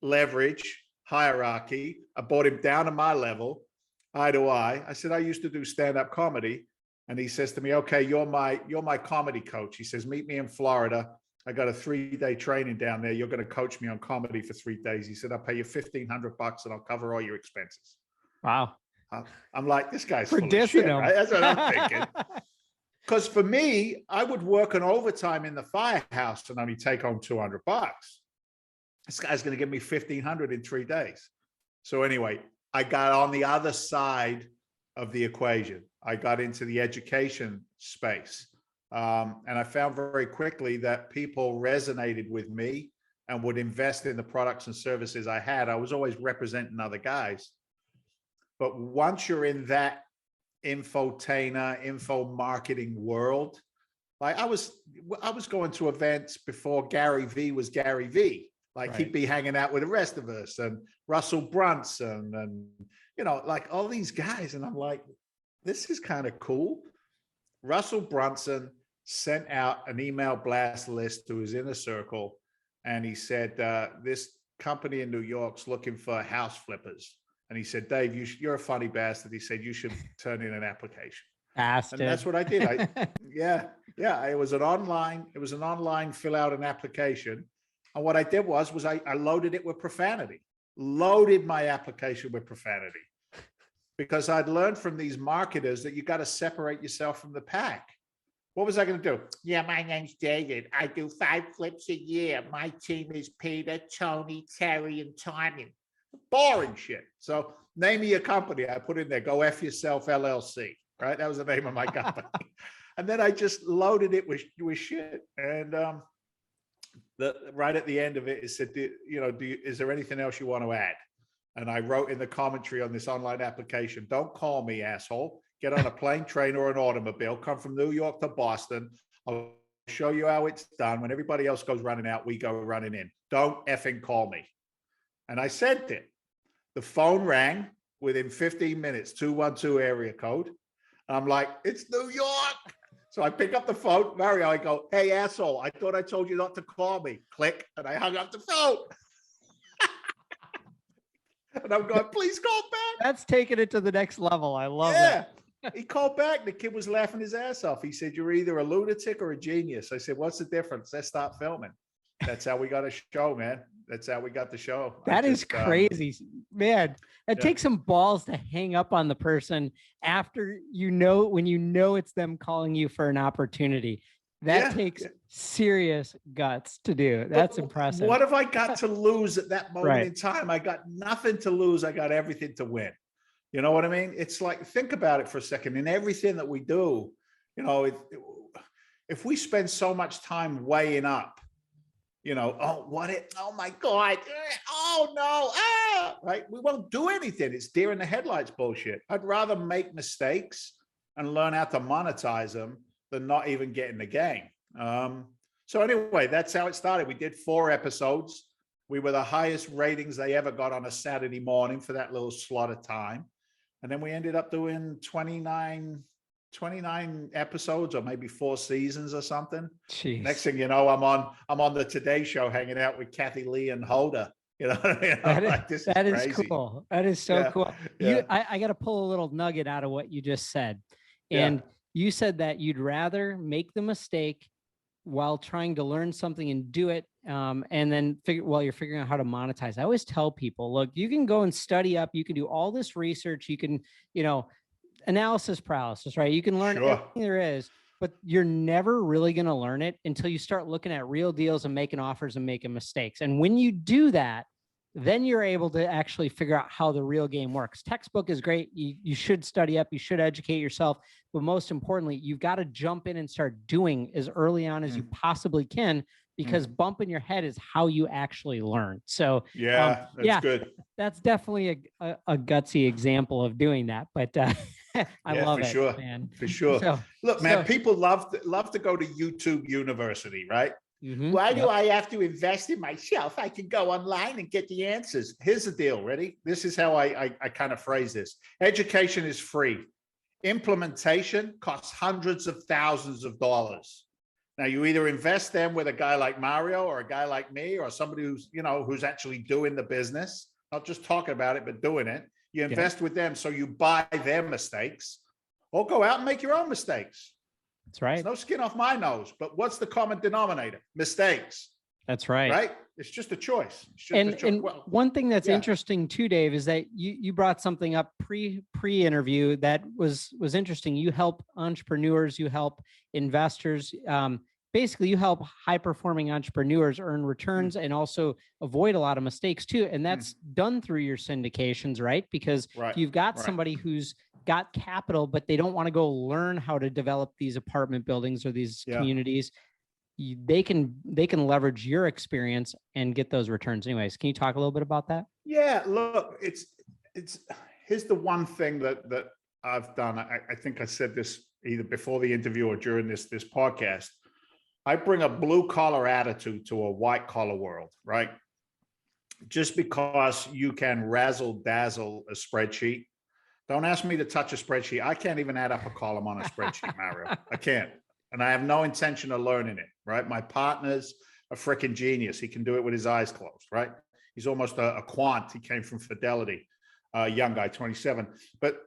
B: Leverage, hierarchy. I brought him down to my level. Eye to eye. I said, "I used to do stand-up comedy." And he says to me, "Okay, you're my comedy coach." He says, "Meet me in Florida. I got a 3-day training down there. You're going to coach me on comedy for 3 days." He said, "I'll pay you $1,500 and I'll cover all your expenses."
A: Wow.
B: I'm like, this guy's
A: For
B: full of shit, right? That's what I'm thinking. Because for me, I would work an overtime in the firehouse and only take home $200. This guy's going to give me $1,500 in 3 days. So anyway, I got on the other side of the equation. I got into the education space. And I found very quickly that people resonated with me and would invest in the products and services I had. I was always representing other guys. But once you're in that infotainer, info marketing world, like I was going to events before Gary V was Gary V. Like he'd be hanging out with the rest of us, and Russell Brunson, and you know, like all these guys. And I'm like, this is kind of cool. Russell Brunson sent out an email blast list to his inner circle, and he said, "This company in New York's looking for house flippers." And he said, "Dave, you're a funny bastard." He said, "You should turn in an application."
A: Bastard.
B: And that's what I did. It was an online fill out an application. And what I did was I loaded it with profanity, loaded my application with profanity, because I'd learned from these marketers that you got to separate yourself from the pack. What was I going to do? "Yeah, my name's David. I do 5 flips a year. My team is Peter, Tony, Terry, and Timon." Boring shit. So name me your company. I put in there, "Go F Yourself LLC." Right? That was the name of my company. And then I just loaded it with shit. And right at the end of it, it said, "Is there anything else you want to add?" And I wrote in the commentary on this online application, "Don't call me, asshole. Get on a plane, train, or an automobile. Come from New York to Boston. I'll show you how it's done. When everybody else goes running out, we go running in. Don't effing call me." And I sent it. The phone rang within 15 minutes, 212 area code. And I'm like, "It's New York." So I pick up the phone, Mario, I go, "Hey, asshole, I thought I told you not to call me." Click, and I hung up the phone. And I'm going, "Please call back."
A: That's taking it to the next level. I love that.
B: He called back. The kid was laughing his ass off. He said, "You're either a lunatic or a genius." I said, "What's the difference? Let's start filming." That's how we got a show, man. That's how we got the show.
A: That is crazy, man. It takes some balls to hang up on the person after when you know it's them calling you for an opportunity. That takes serious guts to do. That's impressive.
B: What have I got to lose at that moment in time? I got nothing to lose. I got everything to win. You know what I mean? It's like, think about it for a second. In everything that we do, if we spend so much time weighing up, oh my God, oh no, right? We won't do anything. It's deer in the headlights bullshit. I'd rather make mistakes and learn how to monetize them than not even get in the game. So anyway, that's how it started. We did 4 episodes. We were the highest ratings they ever got on a Saturday morning for that little slot of time. And then we ended up doing 29 episodes, or maybe 4 seasons or something.
A: Jeez.
B: Next thing you know, I'm on the Today Show hanging out with Kathy Lee and Hoda. That
A: is cool. That is so cool. Yeah. I got to pull a little nugget out of what you just said. And you said that you'd rather make the mistake while trying to learn something and do it, and then while you're figuring out how to monetize. I always tell people, look, you can go and study up, you can do all this research, you can, analysis paralysis, right? You can learn everything there is, but you're never really going to learn it until you start looking at real deals and making offers and making mistakes. And when you do that, then you're able to actually figure out how the real game works. Textbook is great. You should study up, you should educate yourself. But most importantly, you've got to jump in and start doing as early on as you possibly can, because bumping your head is how you actually learn. So
B: that's good.
A: That's definitely a gutsy example of doing that. But I love it,
B: sure.
A: man.
B: For sure.
A: So,
B: look, man, people love to go to YouTube University, right? Why do I have to invest in myself? I can go online and get the answers. Here's the deal. Ready? This is how I kind of phrase this. Education is free. Implementation costs hundreds of thousands of dollars. Now, you either invest them with a guy like Mario or a guy like me or somebody who's, who's actually doing the business, not just talking about it, but doing it. You invest with them, so you buy their mistakes, or go out and make your own mistakes.
A: That's right.
B: There's no skin off my nose, but what's the common denominator? Mistakes.
A: That's right.
B: Right? It's just a choice. It's just
A: and
B: a choice.
A: And one thing that's interesting too, Dave, is that you brought something up pre-interview that was interesting. You help entrepreneurs, you help investors. Basically, you help high-performing entrepreneurs earn returns and also avoid a lot of mistakes too. And that's done through your syndications, right? Because you've got somebody who's got capital, but they don't want to go learn how to develop these apartment buildings or these communities. They can leverage your experience and get those returns. Anyways, can you talk a little bit about that?
B: Yeah, look, it's here's the one thing that I've done. I think I said this either before the interview or during this podcast. I bring a blue collar attitude to a white collar world, right? Just because you can razzle dazzle a spreadsheet, don't ask me to touch a spreadsheet. I can't even add up a column on a spreadsheet, Mario. I can't. And I have no intention of learning it, right? My partner's a freaking genius. He can do it with his eyes closed, right? He's almost a quant. He came from Fidelity, young guy, 27. But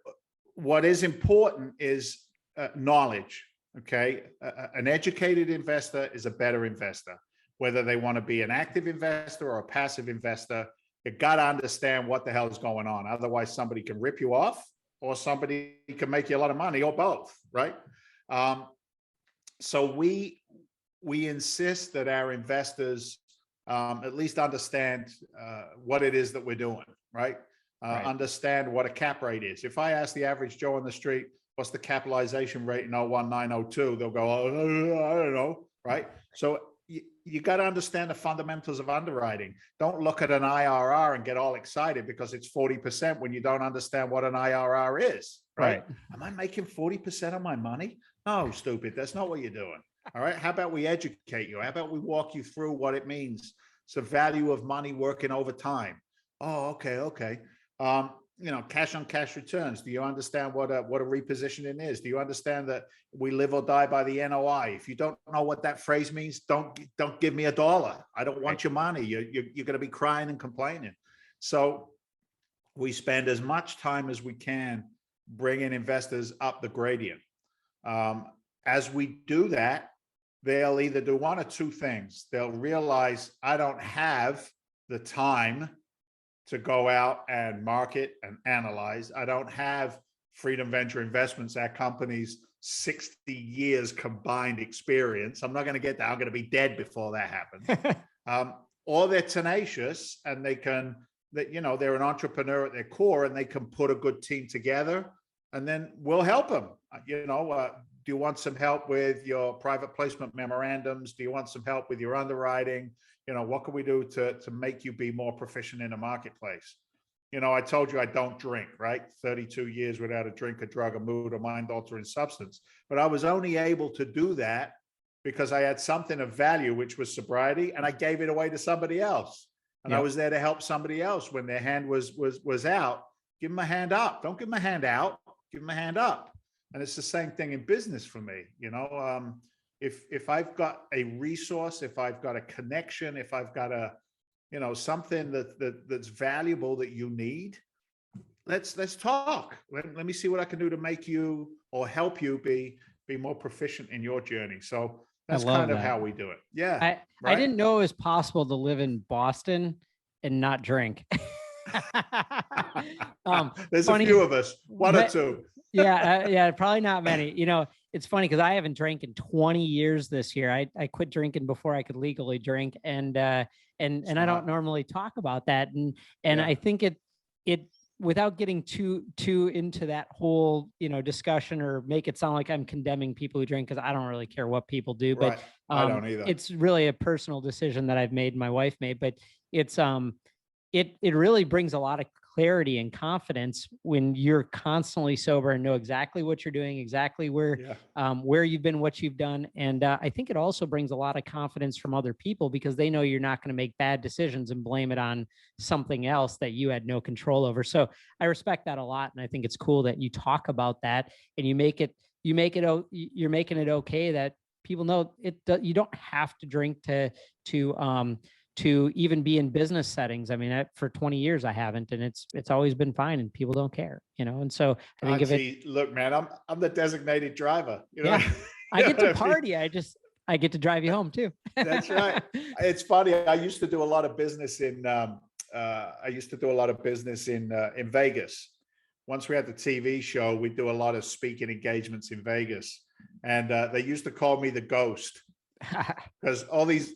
B: what is important is knowledge. Okay, an educated investor is a better investor, whether they want to be an active investor or a passive investor. You got to understand what the hell is going on. Otherwise, somebody can rip you off, or somebody can make you a lot of money, or both, right? So we insist that our investors at least understand what it is that we're doing, right? Understand what a cap rate is. If I ask the average Joe on the street, what's the capitalization rate in 01902? They'll go, oh, I don't know, right? So you got to understand the fundamentals of underwriting. Don't look at an IRR and get all excited because it's 40% when you don't understand what an IRR is, right? Am I making 40% of my money? No, stupid. That's not what you're doing. All right. How about we educate you? How about we walk you through what it means? It's the value of money working over time. Oh, okay. Cash on cash returns. Do you understand what a repositioning is? Do you understand that we live or die by the NOI? If you don't know what that phrase means, don't give me $1. I don't want your money. You're going to be crying and complaining. So we spend as much time as we can bringing investors up the gradient. As we do that, they'll either do one or two things. They'll realize I don't have the time to go out and market and analyze. I don't have Freedom Venture Investments, our company's 60 years combined experience. I'm not going to get that. I'm going to be dead before that happens. Or they're tenacious and they're an entrepreneur at their core and they can put a good team together, and then we'll help them. Do you want some help with your private placement memorandums? Do you want some help with your underwriting? What can we do to make you be more proficient in the marketplace? I told you I don't drink, right? 32 years without a drink, a drug, a mood, a mind-altering substance. But I was only able to do that because I had something of value, which was sobriety, and I gave it away to somebody else. And I was there to help somebody else when their hand was out. Give them a hand up. Don't give them a hand out. Give them a hand up. And it's the same thing in business for me. If I've got a resource, if I've got a connection, if I've got something that's valuable that you need, let's talk. Let me see what I can do to make you or help you be more proficient in your journey. So that's kind of how we do it. Yeah.
A: I didn't know it was possible to live in Boston and not drink.
B: There's a few of us, one or two.
A: Yeah, probably not many. it's funny because I haven't drank in 20 years this year. I quit drinking before I could legally drink, and I don't normally talk about that. And I think it without getting too into that whole, discussion or make it sound like I'm condemning people who drink, because I don't really care what people do,
B: Right.
A: but
B: I don't either.
A: it's really a personal decision that I've made, my wife made, but it's it really brings a lot of clarity and confidence when you're constantly sober and know exactly what you're doing, exactly where you've been, what you've done. And I think it also brings a lot of confidence from other people, because they know you're not going to make bad decisions and blame it on something else that you had no control over. So I respect that a lot. And I think it's cool that you talk about that, and you're making it okay that people know you don't have to drink to even be in business settings. I mean, for 20 years I haven't, and it's always been fine, and people don't care, And so I think of it.
B: Look, man, I'm the designated driver.
A: I get to party. I get to drive you home too.
B: That's right. It's funny. I used to do a lot of business in Vegas. Once we had the TV show, we'd do a lot of speaking engagements in Vegas, and they used to call me the ghost, because all these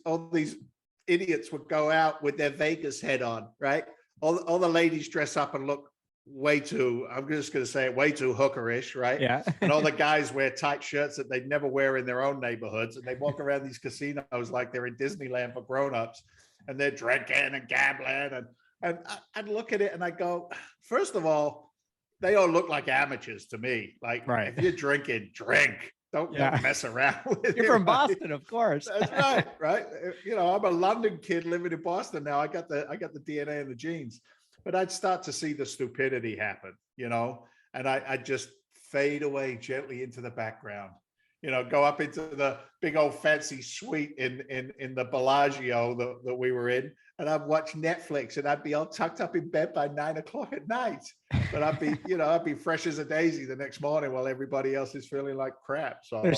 B: idiots would go out with their Vegas head on, right? All the ladies dress up and look way too, I'm just going to say it, way too hookerish, right?
A: Yeah.
B: And all the guys wear tight shirts that they'd never wear in their own neighborhoods. And they walk around these casinos like they're in Disneyland for grownups, and they're drinking and gambling. And I'd look at it and I go, first of all, they all look like amateurs to me. Like, if you're drinking, drink. Don't mess around with it.
A: You're from Boston, of course.
B: That's right, right? I'm a London kid living in Boston now. I got the DNA and the genes, but I'd start to see the stupidity happen, and I'd just fade away gently into the background. Go up into the big old fancy suite in the Bellagio that we were in, and I'd watch Netflix, and I'd be all tucked up in bed by 9 o'clock at night. But I'd be fresh as a daisy the next morning while everybody else is feeling like crap. So
A: they're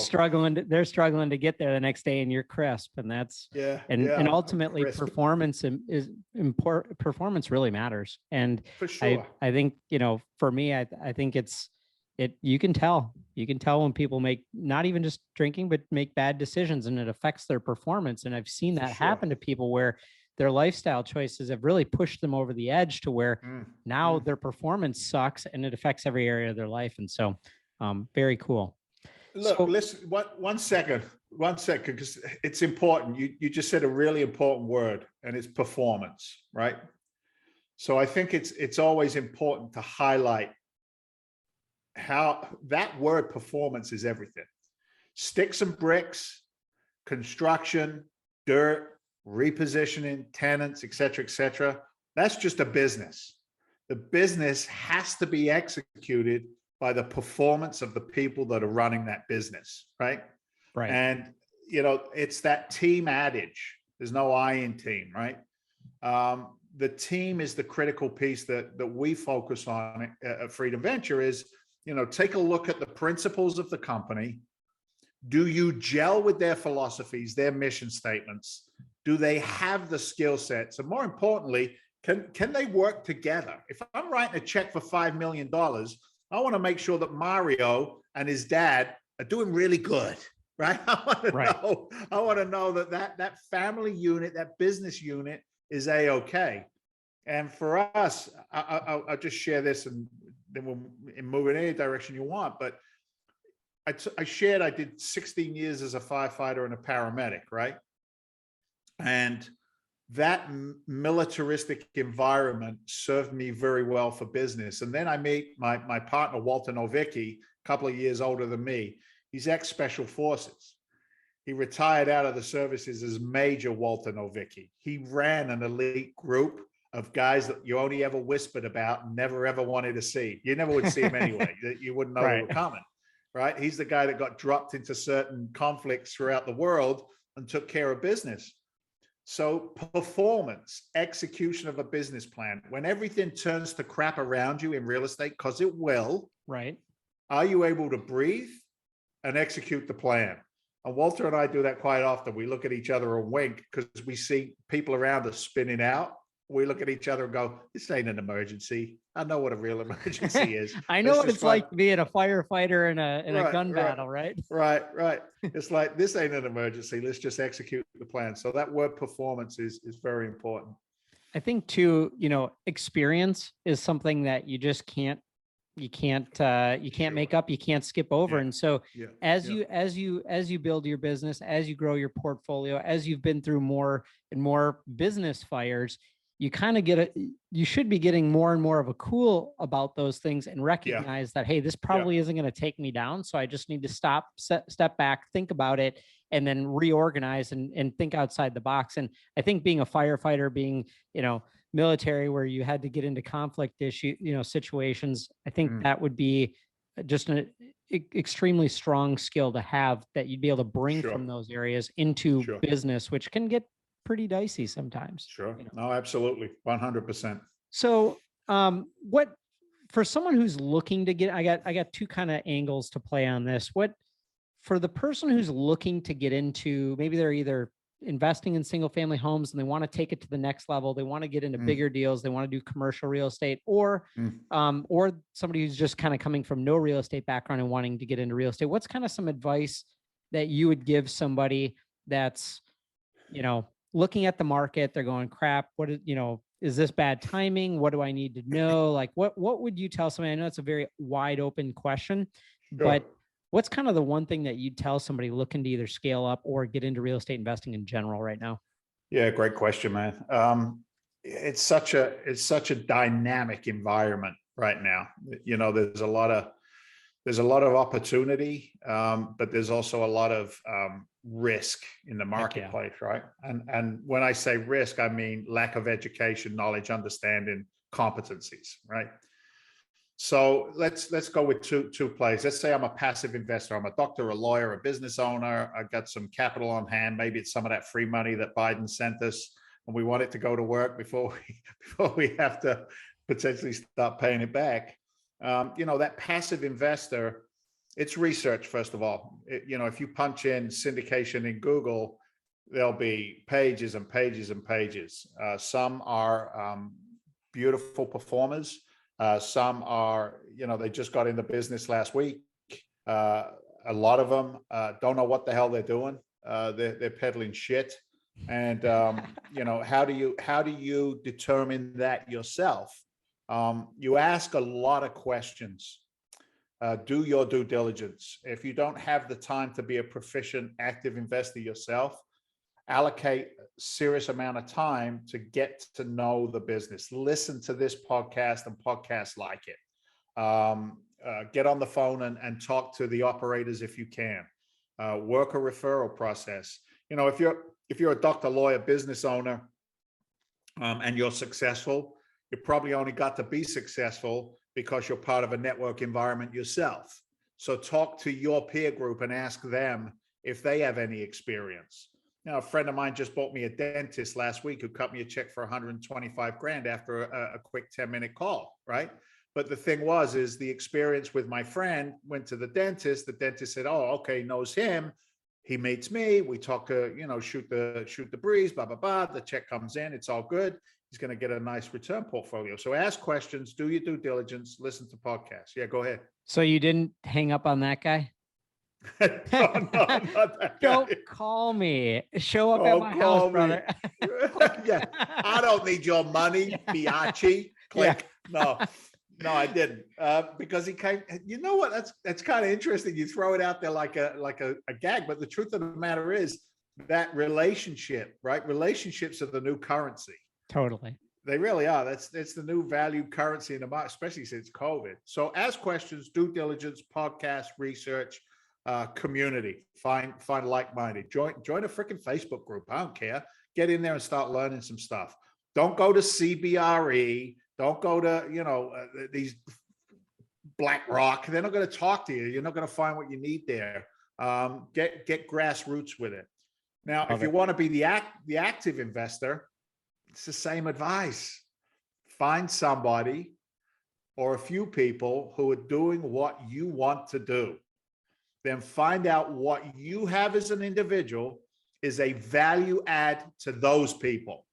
A: struggling to get there the next day, and you're crisp, and that's and ultimately performance is important. Performance really matters, and
B: for sure.
A: I think for me, I think you can tell when people make, not even just drinking, but make bad decisions, and it affects their performance. And I've seen that happen to people where their lifestyle choices have really pushed them over the edge to where now their performance sucks, and it affects every area of their life. And so very cool.
B: Look, listen, one second, because it's important. You just said a really important word, and it's performance, right? So I think it's always important to highlight how that word performance is everything. Sticks and bricks, construction, dirt, repositioning, tenants, et cetera, that's just a business. The business has to be executed by the performance of the people that are running that business, right?
A: Right.
B: And, it's that team adage. There's no I in team, right? The team is the critical piece that we focus on at Freedom Venture is, take a look at the principles of the company. Do you gel with their philosophies, their mission statements? Do they have the skill sets? And more importantly, can they work together? If I'm writing a check for $5 million, I want to make sure that Mario and his dad are doing really good, right? I want to know that family unit, that business unit is A-okay. And for us, I'll just share this, and then we'll move in any direction you want. But I shared I did 16 years as a firefighter and a paramedic, right? And that militaristic environment served me very well for business. And then I meet my partner, Walter Novicki, a couple of years older than me. He's ex-Special Forces. He retired out of the services as Major Walter Novicki. He ran an elite group of guys that you only ever whispered about and never ever wanted to see. You never would see them anyway. You wouldn't know they were coming, right? He's the guy that got dropped into certain conflicts throughout the world and took care of business. So performance, execution of a business plan, when everything turns to crap around you in real estate, because it will,
A: right?
B: Are you able to breathe and execute the plan? And Walter and I do that quite often. We look at each other and wink because we see people around us spinning out, we look at each other and go, this ain't an emergency. I know what a real emergency is.
A: I know what it's like to be in a firefighter in a gun battle, right?
B: Right. It's like, this ain't an emergency. Let's just execute the plan. So that word performance is very important.
A: I think too, experience is something that you just can't make up, you can't skip over. And so as you build your business, as you grow your portfolio, as you've been through more and more business fires, you kind of you should be getting more and more of a cool about those things and recognize that, hey, this probably isn't going to take me down. So I just need to step back, think about it, and then reorganize and think outside the box. And I think being a firefighter, being, military, where you had to get into conflict situations, I think that would be just an extremely strong skill to have, that you'd be able to bring from those areas into business, which can get pretty dicey sometimes.
B: No, absolutely. 100%.
A: So what, for someone who's looking to get, I got two kind of angles to play on this. What, for the person who's looking to get into, maybe they're either investing in single family homes and they want to take it to the next level, they want to get into bigger deals, they want to do commercial real estate, or somebody who's just kind of coming from no real estate background and wanting to get into real estate, what's kind of some advice that you would give somebody that's, looking at the market, they're going, crap, what is, is this bad timing? What do I need to know? Like, what would you tell somebody? I know it's a very wide open question, but what's kind of the one thing that you'd tell somebody looking to either scale up or get into real estate investing in general right now?
B: Yeah, great question, man. It's such a dynamic environment right now. There's a lot of opportunity, but there's also a lot of risk in the marketplace, right? And when I say risk, I mean lack of education, knowledge, understanding, competencies, right? So let's go with two plays. Let's say I'm a passive investor. I'm a doctor, a lawyer, a business owner. I've got some capital on hand. Maybe it's some of that free money that Biden sent us, and we want it to go to work before we have to potentially start paying it back. That passive investor, it's research, first of all. If you punch in syndication in Google, there'll be pages and pages and pages. Some are beautiful performers. Some are, they just got into business last week. A lot of them don't know what the hell they're doing. They're peddling shit. And, how do you determine that yourself? You ask a lot of questions. Do your due diligence. If you don't have the time to be a proficient active investor yourself, allocate a serious amount of time to get to know the business. Listen to this podcast and podcasts like it. Get on the phone and talk to the operators if you can. Work a referral process. If you're a doctor, lawyer, business owner, and you're successful, you probably only got to be successful because you're part of a network environment yourself. So talk to your peer group and ask them if they have any experience. A friend of mine just bought me a dentist last week who cut me a check for 125 grand after a quick 10-minute call, right? But the thing is the experience with my friend, went to the dentist said, oh, okay, knows him. He meets me, we talk, shoot the breeze, blah, blah, blah. The check comes in, it's all good. He's going to get a nice return portfolio. So ask questions, do your due diligence, listen to podcasts. Yeah, go ahead.
A: So you didn't hang up on that guy?
B: No, not that
A: Don't
B: guy.
A: Call me. Show up at my house, brother.
B: Yeah, I don't need your money, biatch. Click. Yeah. No, I didn't. Because he came. You know what? That's kind of interesting. You throw it out there like a gag, but the truth of the matter is that relationship, right? Relationships are the new currency.
A: Totally.
B: They really are. That's the new value currency in the market, especially since COVID. So ask questions, due diligence, podcast, research. Community, find like-minded, join a freaking Facebook group. I don't care. Get in there and start learning some stuff. Don't go to CBRE. Don't go to these BlackRock. They're not going to talk to you. You're not going to find what you need there. Get grassroots with it. Now, if you want to be the active investor, it's the same advice. Find somebody or a few people who are doing what you want to do. Then find out what you have as an individual is a value add to those people.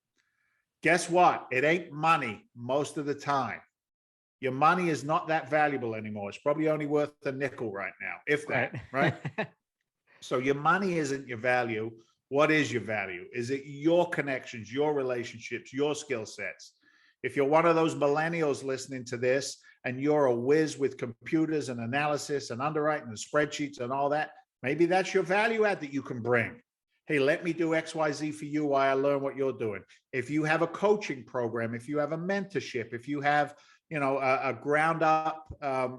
B: Guess what? It ain't money most of the time. Your money is not that valuable anymore. It's probably only worth a nickel right now, if that, right? So your money isn't your value. What is your value? Is it your connections, your relationships, your skill sets? If you're one of those millennials listening to this and you're a whiz with computers and analysis and underwriting and spreadsheets and all that, maybe that's your value add that you can bring. Hey, let me do XYZ for you while I learn what you're doing. If you have a coaching program, if you have a mentorship, if you have, you know, a ground up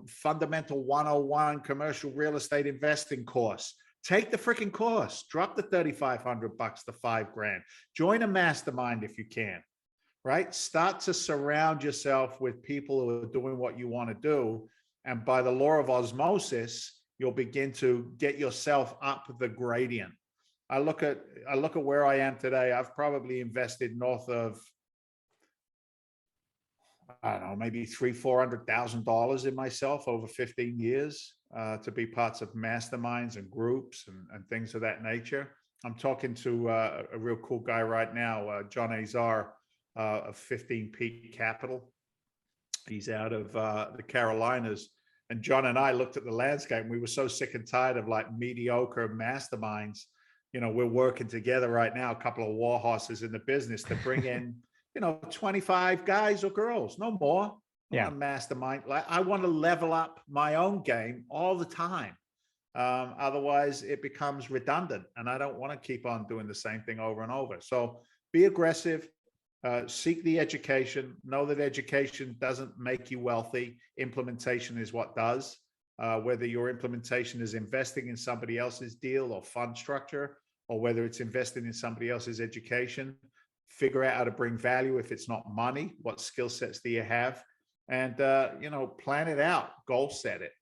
B: fundamental 101 commercial real estate investing course, take the freaking course, drop the $3,500 to $5,000, join a mastermind if you can, right? Start to surround yourself with people who are doing what you want to do. And by the law of osmosis, you'll begin to get yourself up the gradient. I look at where I am today. I've probably invested north of, I don't know, maybe $300,000-$400,000 in myself over 15 years to be parts of masterminds and groups and things of that nature. I'm talking to a real cool guy right now, John Azar of 15 Peak Capital. He's out of the Carolinas. And John and I looked at the landscape and we were so sick and tired of like mediocre masterminds. You know, we're working together right now, a couple of war horses in the business to bring in, you know, 25 guys or girls, no more. Yeah. A mastermind. Like I want to level up my own game all the time. Otherwise it becomes redundant and I don't want to keep on doing the same thing over and over. So be aggressive, seek the education, know that education doesn't make you wealthy. Implementation is what does. Whether your implementation is investing in somebody else's deal or fund structure, or whether it's investing in somebody else's education, figure out how to bring value. If it's not money, what skill sets do you have? And, you know, plan it out, goal set it,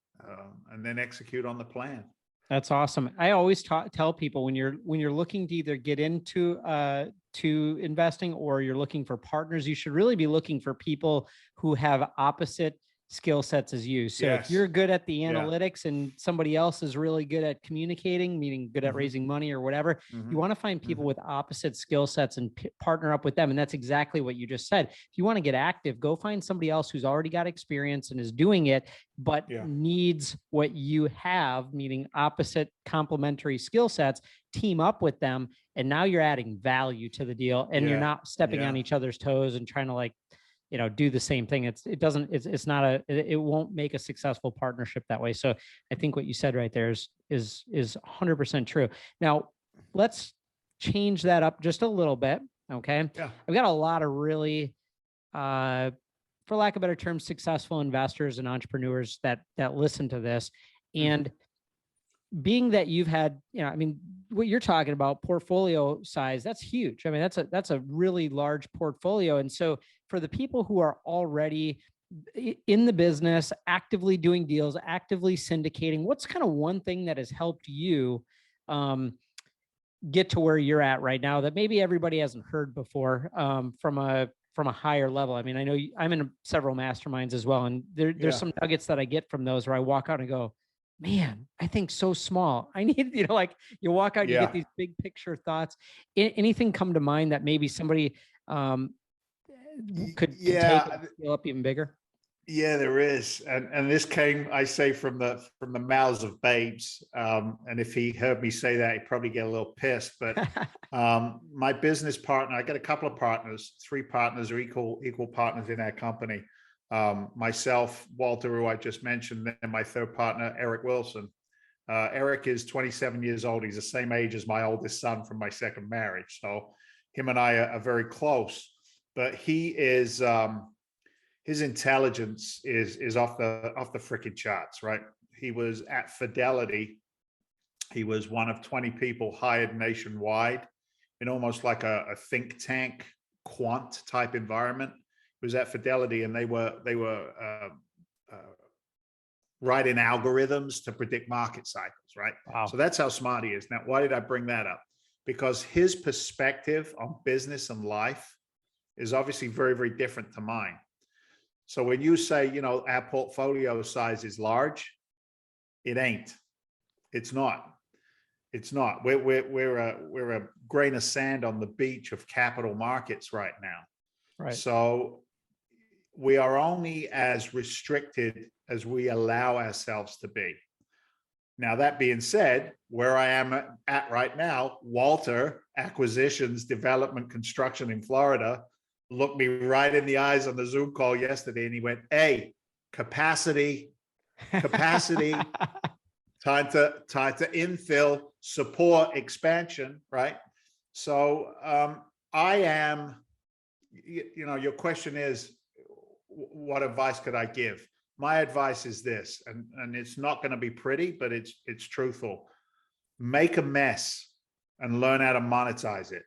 B: and then execute on the plan.
A: That's awesome. I always tell people when you're looking to either get into to investing or you're looking for partners, you should really be looking for people who have opposite skill sets as you. So if you're good at the analytics and somebody else is really good at communicating, meaning good at raising money or whatever, you want to find people with opposite skill sets and partner up with them. And that's exactly what you just said. If you want to get active, go find somebody else who's already got experience and is doing it, but needs what you have, meaning opposite complementary skill sets, team up with them. And now you're adding value to the deal and you're not stepping on each other's toes and trying to like, you know, do the same thing. It won't make a successful partnership that way. So I think what you said right there is 100% true. Now let's change that up just a little bit. Okay. Yeah. I've got a lot of really, for lack of a better term, successful investors and entrepreneurs that listen to this. And being that you've had, you know, I mean, what you're talking about portfolio size, that's huge. I mean, that's a really large portfolio. And so for the people who are already in the business, actively doing deals, actively syndicating, what's kind of one thing that has helped you get to where you're at right now that maybe everybody hasn't heard before from a higher level? I mean, I know I'm in several masterminds as well. And there's some nuggets that I get from those where I walk out and go, man, I think so small. I need, you know, like you walk out, you get these big picture thoughts. Anything come to mind that maybe somebody could take and scale up even bigger?
B: Yeah, there is. And this came, I say, from the mouths of babes. And if he heard me say that, he'd probably get a little pissed. But my business partner, I got a couple of partners, 3 partners are equal partners in our company. Myself, Walter, who I just mentioned, and my third partner, Eric Wilson. Eric is 27 years old. He's the same age as my oldest son from my second marriage. So him and I are very close, but he is, his intelligence is off the freaking charts, right? He was at Fidelity. He was one of 20 people hired nationwide in almost like a think tank quant type environment. Was at Fidelity, and they were writing algorithms to predict market cycles, right? Wow. So that's how smart he is. Now, why did I bring that up? Because his perspective on business and life is obviously very, very different to mine. So when you say, you know, our portfolio size is large, it ain't. It's not. It's not. We're a grain of sand on the beach of capital markets right now.
A: Right.
B: So we are only as restricted as we allow ourselves to be. Now, that being said, where I am at right now, Walter, acquisitions, development, construction in Florida, looked me right in the eyes on the Zoom call yesterday, and he went, "Hey, capacity, time to infill, support, expansion," right? So I am, your question is, what advice could I give? My advice is this, and it's not going to be pretty, but it's truthful. Make a mess and learn how to monetize it.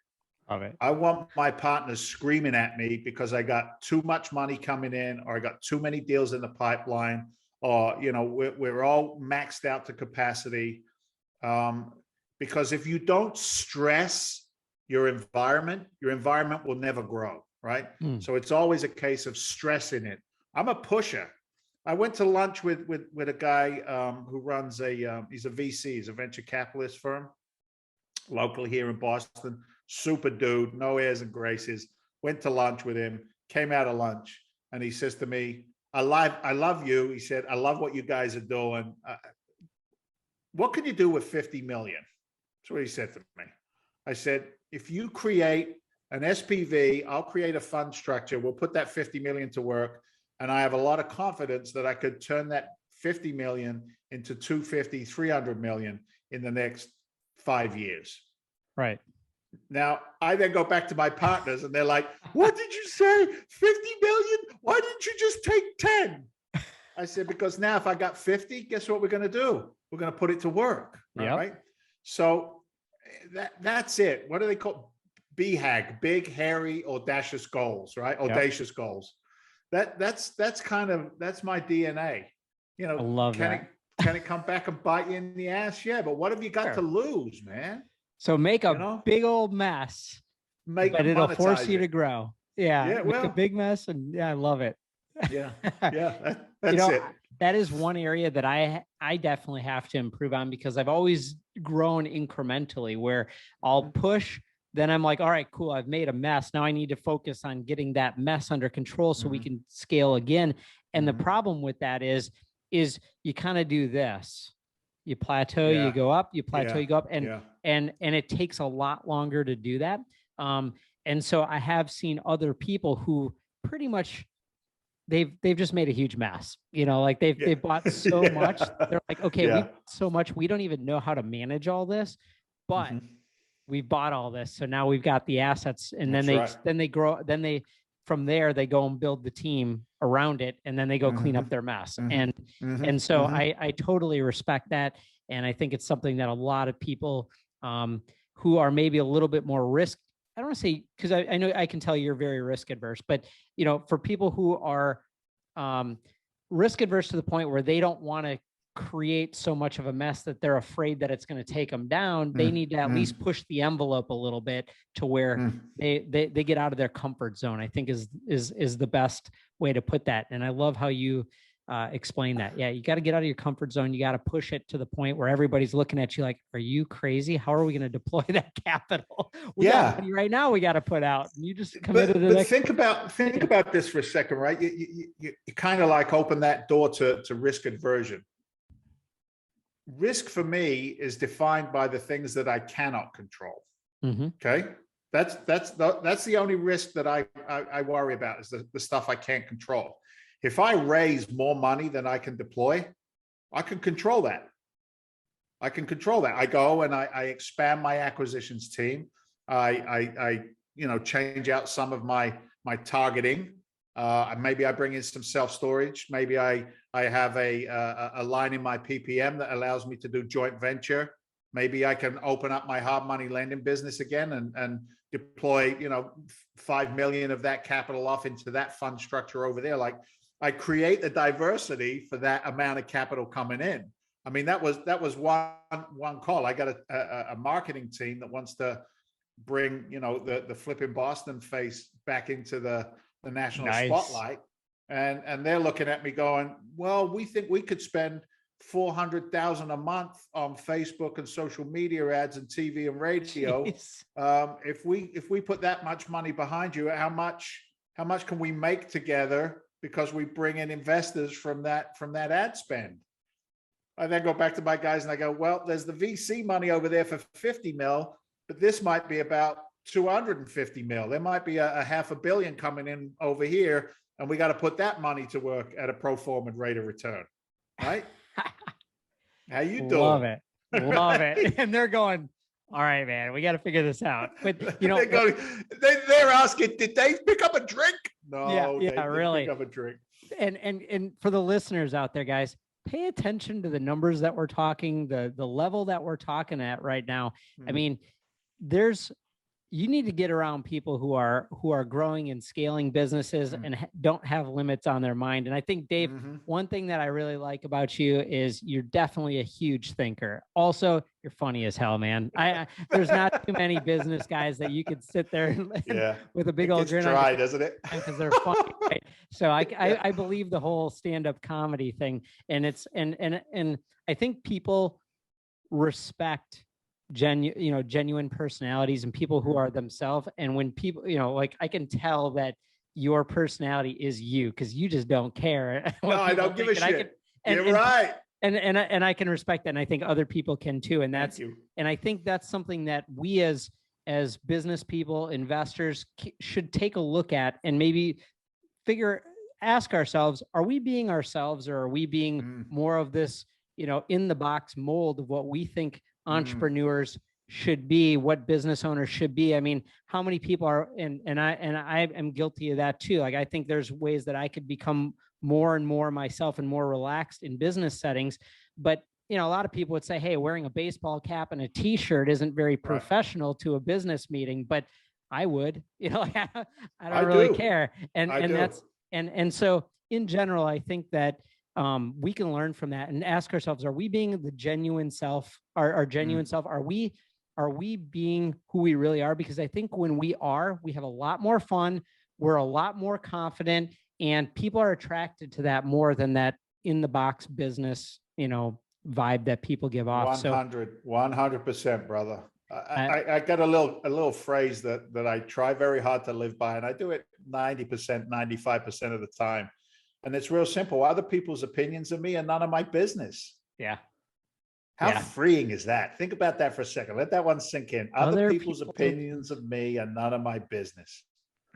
B: I want my partners screaming at me because I got too much money coming in, or I got too many deals in the pipeline, or we're all maxed out to capacity. Because if you don't stress your environment will never grow, right? So it's always a case of stressing it. I'm a pusher. I went to lunch with a guy who runs he's a VC, he's a venture capitalist firm, locally here in Boston. Super dude, no airs and graces. Went to lunch with him, came out of lunch, and he says to me, I love you. He said, "I love what you guys are doing. What can you do with 50 million? That's what he said to me. I said, "If you create an SPV, I'll create a fund structure. We'll put that 50 million to work. And I have a lot of confidence that I could turn that 50 million into 250, 300 million in the next 5 years."
A: Right.
B: Now, I then go back to my partners and they're like, "What did you say? 50 million? Why didn't you just take 10? I said, "Because now if I got 50, guess what we're going to do? We're going to put it to work." Right. So that's it. What do they call BHAG? Big, hairy, audacious goals, right? Audacious goals. That's my DNA.
A: I love that.
B: Can it come back and bite you in the ass? Yeah, but what have you got to lose, man?
A: So make a big old mess, but it'll force you to grow. Yeah, make a big mess, and I love it.
B: Yeah, that's it.
A: That is one area that I definitely have to improve on, because I've always grown incrementally, where I'll push, then I'm like, all right, cool, I've made a mess. Now I need to focus on getting that mess under control so we can scale again. And the problem with that is you kind of do this. You plateau, you go up, you plateau, you go up, and it takes a lot longer to do that. And so I have seen other people who pretty much they've just made a huge mess. Like they've bought so much. They're like, okay, we bought so much, we don't even know how to manage all this, but we've bought all this, so now we've got the assets, and then they grow. Then they from there they go and build the team around it, and then they go clean up their mess. And so I totally respect that, and I think it's something that a lot of people who are maybe a little bit more risk. I don't want to say, because I know I can tell you're very risk adverse, but for people who are risk adverse to the point where they don't want to create so much of a mess that they're afraid that it's going to take them down, they need to at least push the envelope a little bit to where they get out of their comfort zone, I think is the best way to put that. And I love how you explain that. Yeah, you got to get out of your comfort zone. You got to push it to the point where everybody's looking at you like, are you crazy? How are we going to deploy that capital? We got money right now we got to put out. And you just committed to the next.
B: Think about this for a second, right? You kind of like open that door to risk aversion. Risk for me is defined by the things that I cannot control. Okay. That's the only risk that I worry about, is the stuff I can't control. If I raise more money than I can deploy, I can control that. I go and I expand my acquisitions team. I change out some of my targeting. Maybe I bring in some self-storage. Maybe I have a line in my PPM that allows me to do joint venture. Maybe I can open up my hard money lending business again and deploy, 5 million of that capital off into that fund structure over there. Like, I create the diversity for that amount of capital coming in. I mean, that was one call. I got a marketing team that wants to bring, the flipping Boston face back into the national spotlight. And they're looking at me going, well, we think we could spend $400,000 a month on Facebook and social media ads and TV and radio. If we put that much money behind you, how much How much can we make together because we bring in investors from that ad spend? I then go back to my guys and I go, well, there's the VC money over there for 50 mil, but this might be about 250 mil. There might be a $500 million coming in over here, and we got to put that money to work at a pro forma rate of return, right? How you doing?
A: Love it. Love it. And they're going, all right, man, we got to figure this out. But you know,
B: they're asking, did they pick up a drink? No,
A: yeah,
B: they
A: really.
B: pick up a drink.
A: And for the listeners out there, guys, pay attention to the numbers that we're talking, the level that we're talking at right now. I mean, you need to get around people who are growing and scaling businesses and don't have limits on their mind. And I think, Dave, one thing that I really like about you is you're definitely a huge thinker. Also, you're funny as hell, man. There's not too many business guys that you could sit there and with a big old grin
B: dry, doesn't it?
A: Because they're funny. Right? So I believe the whole stand-up comedy thing, and it's and I think people respect genuine personalities and people who are themselves. And when people, like, I can tell that your personality is you, because you just don't care.
B: No, I don't give a shit. You're right.
A: And I can respect that. And I think other people can too. And and I think that's something that we as business people, investors should take a look at and maybe ask ourselves, are we being ourselves, or are we being more of this, in the box mold of what we think entrepreneurs should be, what business owners should be? I mean, how many people are, and I am guilty of that too. Like, I think there's ways that I could become more and more myself and more relaxed in business settings. But, a lot of people would say, hey, wearing a baseball cap and a t-shirt isn't very professional to a business meeting, but I would, I don't really care. And so in general, I think that we can learn from that and ask ourselves, are we being the genuine self, our genuine self? Are we being who we really are? Because I think when we have a lot more fun, we're a lot more confident, and people are attracted to that more than that in the box business, vibe that people give off.
B: 100%, brother. I got a little phrase that I try very hard to live by, and I do it 90%, 95% of the time. And it's real simple. Other people's opinions of me are none of my business.
A: Yeah.
B: How freeing is that? Think about that for a second. Let that one sink in. Other people's opinions of me are none of my business.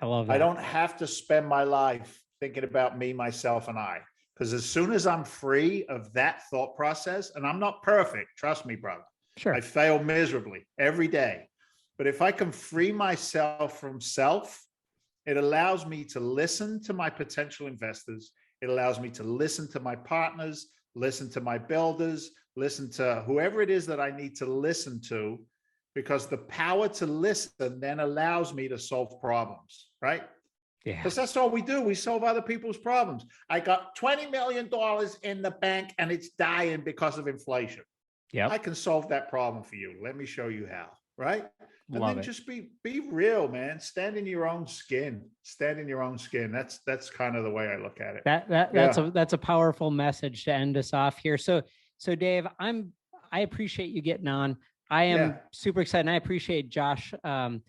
A: I love that.
B: I don't have to spend my life thinking about me, myself, and I. Because as soon as I'm free of that thought process, and I'm not perfect, trust me, brother.
A: Sure.
B: I fail miserably every day. But if I can free myself from self, it allows me to listen to my potential investors. It allows me to listen to my partners, listen to my builders, listen to whoever it is that I need to listen to, because the power to listen then allows me to solve problems, right?
A: Yeah.
B: Because that's all we do. We solve other people's problems. I got $20 million in the bank and it's dying because of inflation.
A: Yeah.
B: I can solve that problem for you. Let me show you how, right? And
A: Love
B: then
A: it.
B: just be real, man. Stand in your own skin. Stand in your own skin. That's kind of the way I look at it.
A: That's a powerful message to end us off here. So Dave, I appreciate you getting on. I am super excited. And I appreciate Josh for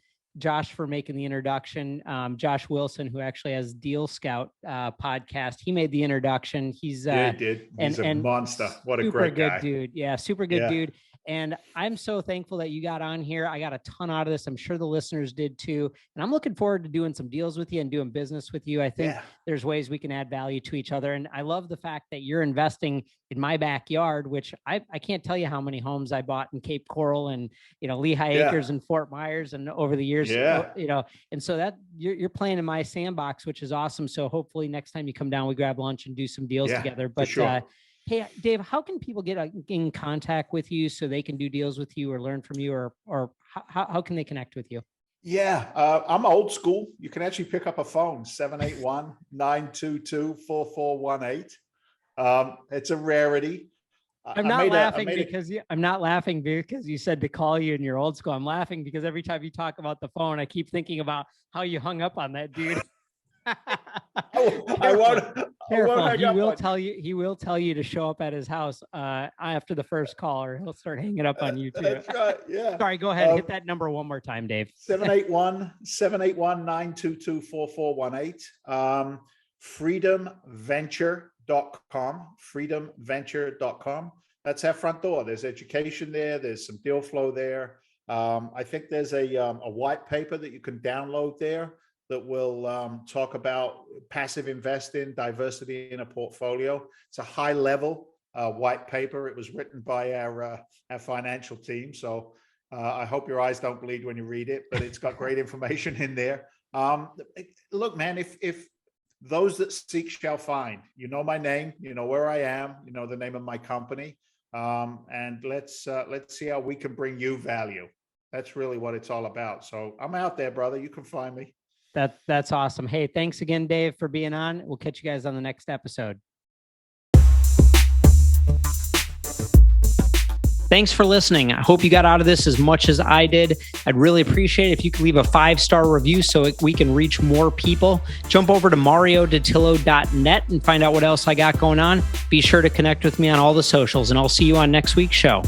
A: making the introduction. Josh Wilson, who actually has Deal Scout podcast, he made the introduction. He's
B: he did. He's a monster. What a great guy.
A: Super good dude. Yeah, super good dude. And I'm so thankful that you got on here. I got a ton out of this. I'm sure the listeners did too. And I'm looking forward to doing some deals with you and doing business with you. I think there's ways we can add value to each other. And I love the fact that you're investing in my backyard, which I can't tell you how many homes I bought in Cape Coral and, Lehigh Acres and Fort Myers and over the years, and so that you're playing in my sandbox, which is awesome. So hopefully next time you come down, we grab lunch and do some deals together. But sure. Hey, Dave, how can people get in contact with you so they can do deals with you or learn from you, or how can they connect with you?
B: Yeah, I'm old school. You can actually pick up a phone, 781-922-4418. It's a rarity.
A: I'm not laughing because you said to call you and you're old school. I'm laughing because every time you talk about the phone, I keep thinking about how you hung up on that dude.
B: I won't.
A: Careful. He will tell you to show up at his house after the first call, or he'll start hanging up on you too.
B: That's right. Yeah.
A: Sorry, go ahead. Hit that number one more time, Dave.
B: 781-922-4418. Freedomventure.com. Freedomventure.com. That's our front door. There's education there. There's some deal flow there. I think there's a white paper that you can download there that will talk about passive investing, diversity in a portfolio. It's a high level white paper. It was written by our financial team. So I hope your eyes don't bleed when you read it, but it's got great information in there. Look, man, if those that seek shall find, you know my name, you know where I am, you know the name of my company. And let's see how we can bring you value. That's really what it's all about. So I'm out there, brother. You can find me.
A: That's awesome. Hey, thanks again, Dave, for being on. We'll catch you guys on the next episode. Thanks for listening. I hope you got out of this as much as I did. I'd really appreciate it if you could leave a 5-star review so we can reach more people. Jump over to mariodattilo.net and find out what else I got going on. Be sure to connect with me on all the socials, and I'll see you on next week's show.